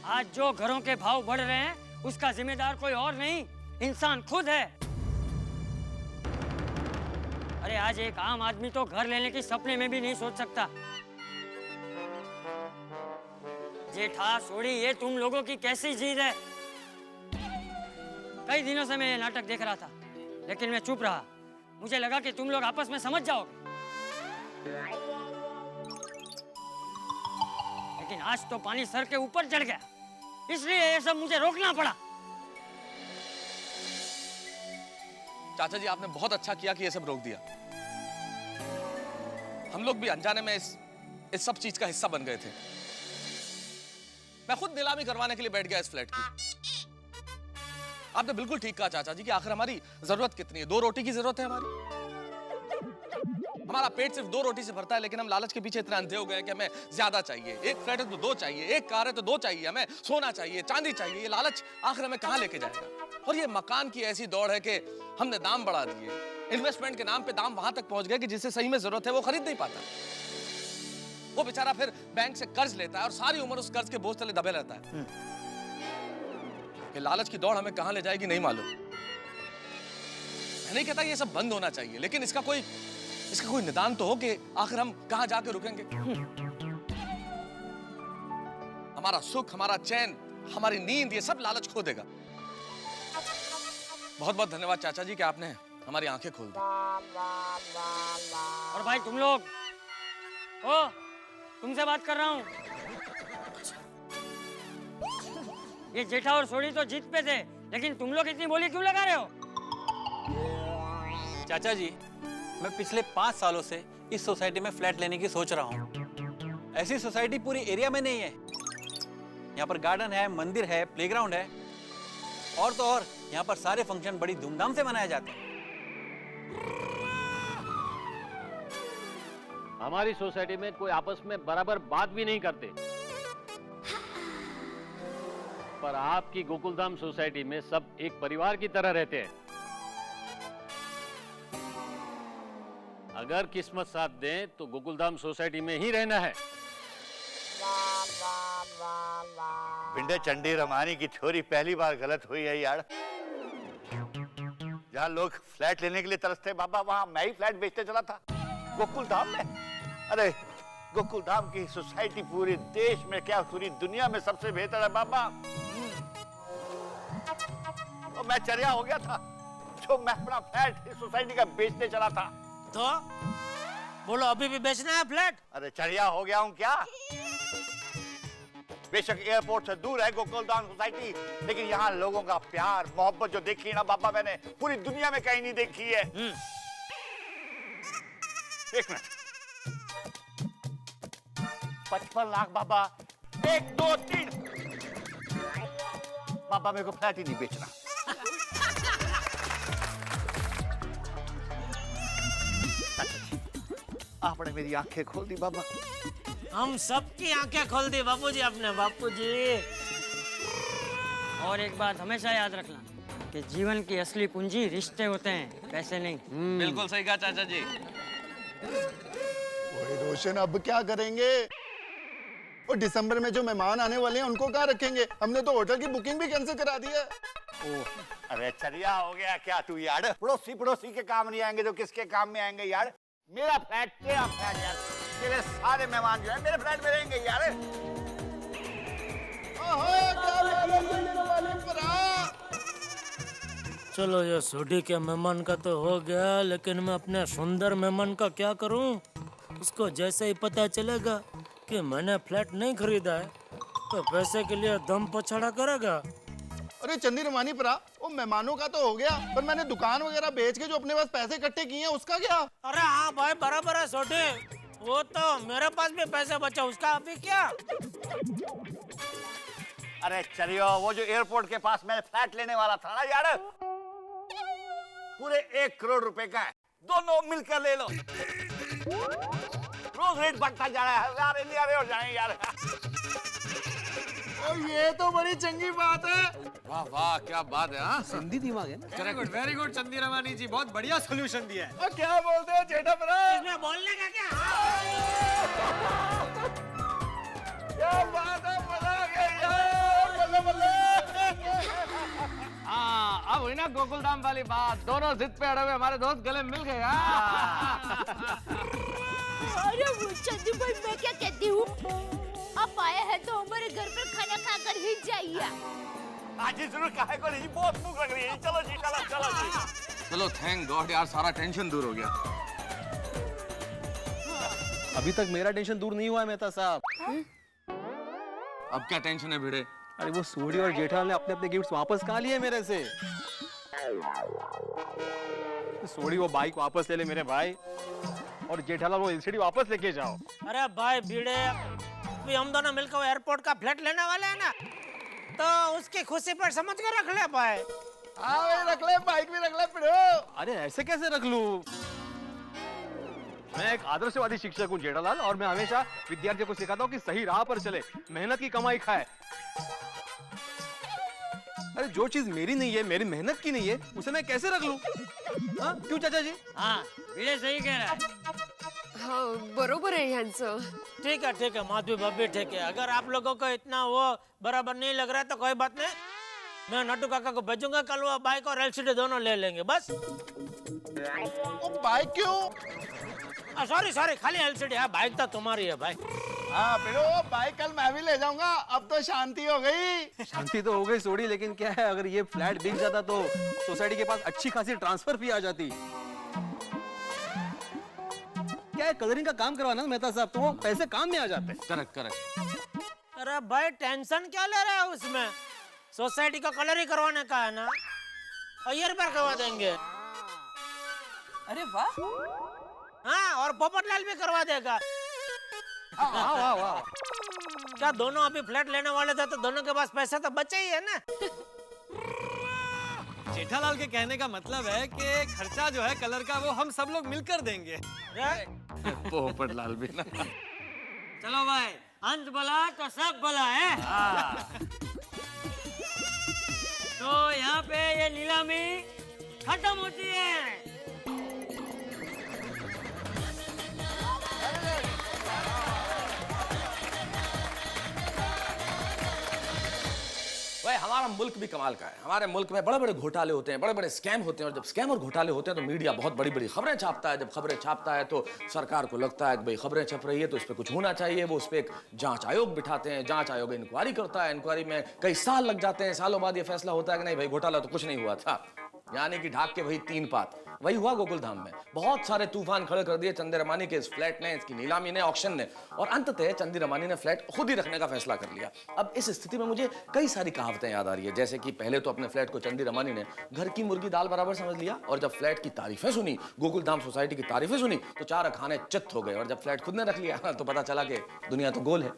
आज जो घरों के भाव बढ़ रहे हैं उसका जिम्मेदार कोई और नहीं, इंसान खुद है। अरे आज एक आम आदमी तो घर लेने की सपने में भी नहीं सोच सकता। जेठा सोड़ी, ये तुम लोगों की कैसी जीत है? कई दिनों से मैं ये नाटक देख रहा था, लेकिन मैं चुप रहा। मुझे लगा कि तुम लोग आपस में समझ जाओगे, लेकिन आज तो पानी सर के ऊपर चढ़ गया, इसलिए ये सब मुझे रोकना पड़ा। चाचा जी आपने बहुत अच्छा किया कि ये सब रोक दिया। हम लोग भी अनजाने में इस सब चीज का हिस्सा बन गए थे। मैं खुद नीलामी करवाने के लिए बैठ गया इस फ्लैट की। आपने बिल्कुल ठीक कहा चाचा जी कि आखिर हमारी जरूरत कितनी है? 2 रोटी की जरूरत है हमारी। हमारा पेट सिर्फ 2 रोटी से भरता है, लेकिन हम लालच के पीछे इतना अंधे हो गए कि हमें ज्यादा चाहिए। एक फ्लैट है तो 2 चाहिए, एक कार है तो 2 चाहिए, हमें सोना चाहिए, चांदी चाहिए। ये लालच आखिर हमें कहां लेके जाएगा? और ये मकान की ऐसी दौड़ है कि हमने दाम बढ़ा दिए। इन्वेस्टमेंट के नाम पे दाम वहां तक पहुंच गए कि जिसे सही में जरूरत है वो खरीद नहीं पाता। वो बेचारा फिर बैंक से कर्ज लेता है और सारी उम्र उस कर्ज के बोझ तले दबे रहता है। कि लालच की दौड़ हमें कहां ले जाएगी नहीं मालूम। मैं नहीं कहता ये सब बंद होना चाहिए, लेकिन इसका कोई निदान तो हो कि आखिर हम कहां जाके रुकेंगे। हमारा सुख, हमारा चैन, हमारी नींद, ये सब लालच खो देगा। बहुत बहुत धन्यवाद चाचा जी कि आपने हमारी आंखें खोल दी। और भाई तुम लोग, ओ तुमसे बात कर रहा हूं। ये जेठा और सोड़ी तो जीत पे थे, लेकिन तुम लोग इतनी बोली क्यों लगा रहे हो? चाचा जी, मैं पिछले 5 सालों से इस सोसाइटी में फ्लैट लेने की सोच रहा हूँ। ऐसी सोसाइटी पूरी एरिया में नहीं है। यहाँ पर गार्डन है, मंदिर है, प्लेग्राउंड है, और तो और यहाँ पर सारे फंक्शन बड़ी धूमधाम से मनाए जाते हैं। हमारी सोसाइटी में कोई आपस में बराबर बात भी नहीं करते, पर आपकी गोकुलधाम सोसाइटी में सब एक परिवार की तरह रहते हैं। अगर किस्मत साथ दे तो गोकुलधाम सोसाइटी में ही रहना है। पिंडे चंडी रमानी की छोरी पहली बार गलत हुई है यार। जहाँ लोग फ्लैट लेने के लिए तरसते बाबा, वहां मैं ही फ्लैट बेचने चला था गोकुलधाम में। अरे गोकुलधाम की सोसाइटी पूरे देश में क्या पूरी दुनिया में सबसे बेहतर है बाबा। तो मैं चर्या हो गया था जो मैं अपना फ्लैट इस सोसाइटी का बेचने चला था। बोलो अभी भी बेचना है फ्लैट? अरे चढ़िया हो गया हूँ क्या? बेशक एयरपोर्ट से दूर है गोकुलधाम सोसाइटी, लेकिन यहाँ लोगों का प्यार मोहब्बत जो देखी है ना बाबा, मैंने पूरी दुनिया में कहीं नहीं देखी है। एक मिनट, 55 लाख बाबा, 1 2 3। बाबा मेरे को फ्लैट ही नहीं बेचना। आपने मेरी आंखें खोल दी बाबा। हम सबकी आंखें खोल दी बापूजी अपने, बापूजी। और एक बात हमेशा याद रखना कि जीवन की असली पूंजी रिश्ते होते हैं, पैसे नहीं। बिल्कुल सही कहा चाचा जी। ओए रोशन, अब क्या करेंगे? और दिसंबर में जो मेहमान आने वाले हैं उनको कहाँ रखेंगे? हमने तो होटल की बुकिंग भी कैंसिल करा दी है। अरे चरिया हो गया क्या तू यार? पड़ोसी के काम नहीं आएंगे तो किसके काम में आएंगे यार? मेरा फ्लैट तेरा फ्लैट यार, तेरे सारे मेहमान जो है मेरे फ्लैट में रहेंगे यार। चलो ये सोडी के मेहमान का तो हो गया, लेकिन मैं अपने सुंदर मेहमान का क्या करूं? उसको जैसे ही पता चलेगा कि मैंने फ्लैट नहीं खरीदा है तो पैसे के लिए दम पछाड़ा करेगा। अरे चंदी रमानी परा, वो मेहमानों का तो हो गया, पर मैंने दुकान वगैरह बेच के जो अपने पास पैसे इकट्ठे किए हैं उसका क्या? अरे हाँ भाई, बराबर है सोडी, वो तो मेरे पास भी पैसे बचा, उसका अभी क्या? अरे चलियो, वो जो एयरपोर्ट के पास मैं फ्लैट लेने वाला था ना यार, पूरे 1 करोड़ रुपए का है, दोनों मिलकर ले लो। रोज रेट बढ़ता जा रहा है, 1000 इंडिया हो जाएंगे यार। और ये तो बड़ी चंगी बात है। वाह वाह, क्या बात है। हाँ, सिंधी दिमाग है ना। वेरी गुड चंदी रमानी जी, बहुत बढ़िया सोल्यूशन दिया है। और क्या बोलते हो जेठा परा? इसमें बोलने का क्या? क्या बात है, मजा आ गया यार, बल्ले बल्ले। हाँ, अब हुई ना गोकुलधाम वाली बात, दोनों जिद पे अड़े हुए हमारे दोस्त गले मिल गए। अरे वो चंदू भाई, मैं क्या कहती हूँ, आप आए हैं तो हमारे घर पर खाना खाकर ही जाइए। आज ही जरूर, काहे को नहीं, बहुत भूख लग रही है। चलो जी, चलो जी। चलो, थैंक गॉड यार, सारा टेंशन दूर हो गया। अभी तक मेरा टेंशन दूर नहीं हुआ है मेहता साहब। अब क्या टेंशन है भिड़े? अरे वो सोडी और जेठालाल ने अपने अपने गिफ्ट्स वापस कहाँ लिए मेरे से? सोडी वो बाइक वापस ले ले मेरे भाई, और जेठालाल वो एलसीडी वापस लेके जाओ। अरे भाई भिड़े, अभी हम दोनों मिलकर वो एयरपोर्ट का फ्लैट लेने वाले हैं ना, तो उसकी खुशी पर समझ कर रख ले भाई। हाँ भाई, रख ले, बाइक भी रख ले पिड़ो। अरे ऐसे कैसे रख लूं? मैं एक आदर्शवादी शिक्षक हूँ जेठालाल, और मैं हमेशा विद्यार्थियों को सिखाता हूँ कि सही राह पर चले, मेहनत की कमाई खाए। अरे जो चीज मेरी नहीं है, मेरी मेहनत की नहीं है, उसे मैं कैसे रख लूं? हाँ, क्यों चाचा जी? हाँ, भिड़े सही कह रहा है। हाँ बरोबर है ह्यांचं। ठीक है माधवी भाभी, ठीक है। अगर आप लोगों को इतना वो बराबर नहीं लग रहा है तो कोई बात नहीं, मैं नट्टू काका को भेजूंगा, कल वो बाइक और एलसीडी दोनों ले लेंगे बस। बाइक क्यों? सॉरी, खाली एलसीडी है, बाइक तो तुम्हारी है भाई। हाँ पिड़ो, बाइक कल मैं भी ले जाऊंगा, अब तो शांति हो गई। शांति तो हो गई सोडी, लेकिन क्या है, अगर ये फ्लैट बिक जाता तो सोसाइटी के पास अच्छी खासी ट्रांसफर फी आ जाती। क्या है, कलरिंग का काम करवाना मेहता साहब, तो वो पैसे काम में आ जाते। करेक्ट। अरे भाई, टेंशन क्या ले रहे हो उसमें? सोसाइटी का कलर ही करवाने का है ना, ये रिपेयर करवा देंगे। अरे वाह। हाँ, और पोपटलाल भी करवा देगा। वाह। क्या दोनों अभी फ्लैट लेने वाले थे, तो दोनों के पास पैसा तो बचा ही है ना। जेठालाल के कहने का मतलब है कि खर्चा जो है कलर का, वो हम सब लोग मिलकर देंगे। पोपटलाल भी ना। चलो भाई, अंत भला तो सब भला है। तो यहाँ पे ये नीलामी खत्म होती है। भाई, हमारा मुल्क भी कमाल का है। हमारे मुल्क में बड़े बड़े घोटाले होते हैं, बड़े बड़े स्कैम होते हैं, और जब स्कैम और घोटाले होते हैं तो मीडिया बहुत बड़ी बड़ी खबरें छापता है। जब खबरें छापता है तो सरकार को लगता है कि भाई खबरें छप रही है तो इस पर कुछ होना चाहिए। वो उस पर एक जांच आयोग बिठाते हैं, जांच आयोग इंक्वायरी करता है, इंक्वायरी में कई साल लग जाते हैं, सालों बाद ये फैसला होता है कि नहीं भाई, घोटाला तो कुछ नहीं हुआ था। यानी कि ढाक के वही 3 पात। वही हुआ गोकुल धाम में। बहुत सारे तूफान खड़े कर दिए चंदी रमानी के इस फ्लैट ने, इसकी नीलामी ने, ऑक्शन ने, और अंततः चंदी रमानी ने फ्लैट खुद ही रखने का फैसला कर लिया। अब इस स्थिति में मुझे कई सारी कहावतें याद आ रही है, जैसे कि पहले तो अपने फ्लैट को चंदी रमानी ने घर की मुर्गी दाल बराबर समझ लिया, और जब फ्लैट की तारीफें सुनी, गोकुल धाम सोसाइटी की तारीफें सुनी, तो 4 खाने चित्त हो गए, और जब फ्लैट खुद ने रख लिया तो पता चला कि दुनिया तो गोल है।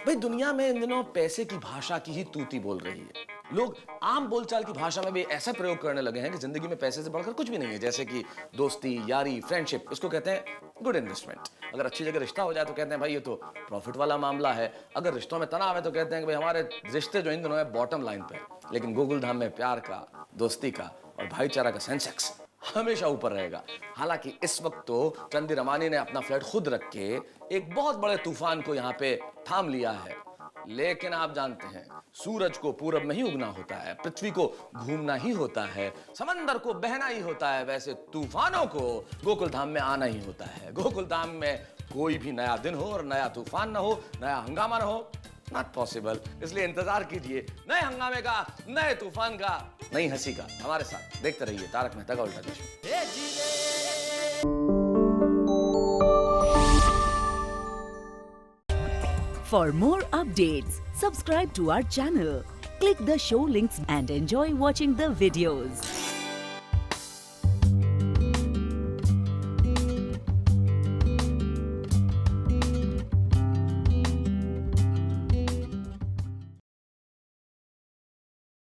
भाई दुनिया में इन दिनों पैसे की भाषा की ही तूती बोल रही है। लोग आम बोलचाल की भाषा में भी ऐसा प्रयोग करने लगे हैं कि जिंदगी में पैसे से बढ़कर कुछ भी नहीं है, जैसे कि दोस्ती, यारी, फ्रेंडशिप, इसको कहते हैं गुड इन्वेस्टमेंट। अगर अच्छी जगह रिश्ता हो जाए तो कहते हैं भाई ये तो प्रॉफिट वाला मामला है। अगर रिश्तों में तनाव है तो कहते हैं कि भाई हमारे रिश्ते जो इन दिनों है बॉटम लाइन पे। लेकिन गोकुल धाम में प्यार का, दोस्ती का और भाईचारा का सेंसेक्स हमेशा ऊपर रहेगा। हालांकि इस वक्त तो चंदी रमानी ने अपना फ्लैट खुद रख के एक बहुत बड़े तूफान को यहाँ पे थाम लिया है। लेकिन आप जानते हैं सूरज को पूरब में ही उगना होता है, पृथ्वी को घूमना ही होता है, समंदर को बहना ही होता है, वैसे तूफानों को गोकुल धाम में आना ही होता है। गोकुल धाम में कोई भी नया दिन हो और नया तूफान ना हो, नया हंगामा ना हो, नॉट पॉसिबल। इसलिए इंतजार कीजिए नए हंगामे का, नए तूफान का, नई हंसी का। हमारे साथ देखते रहिए तारक मेहता का उल्टा चश्मा। For more updates, subscribe to our channel, click the show links and enjoy watching the videos.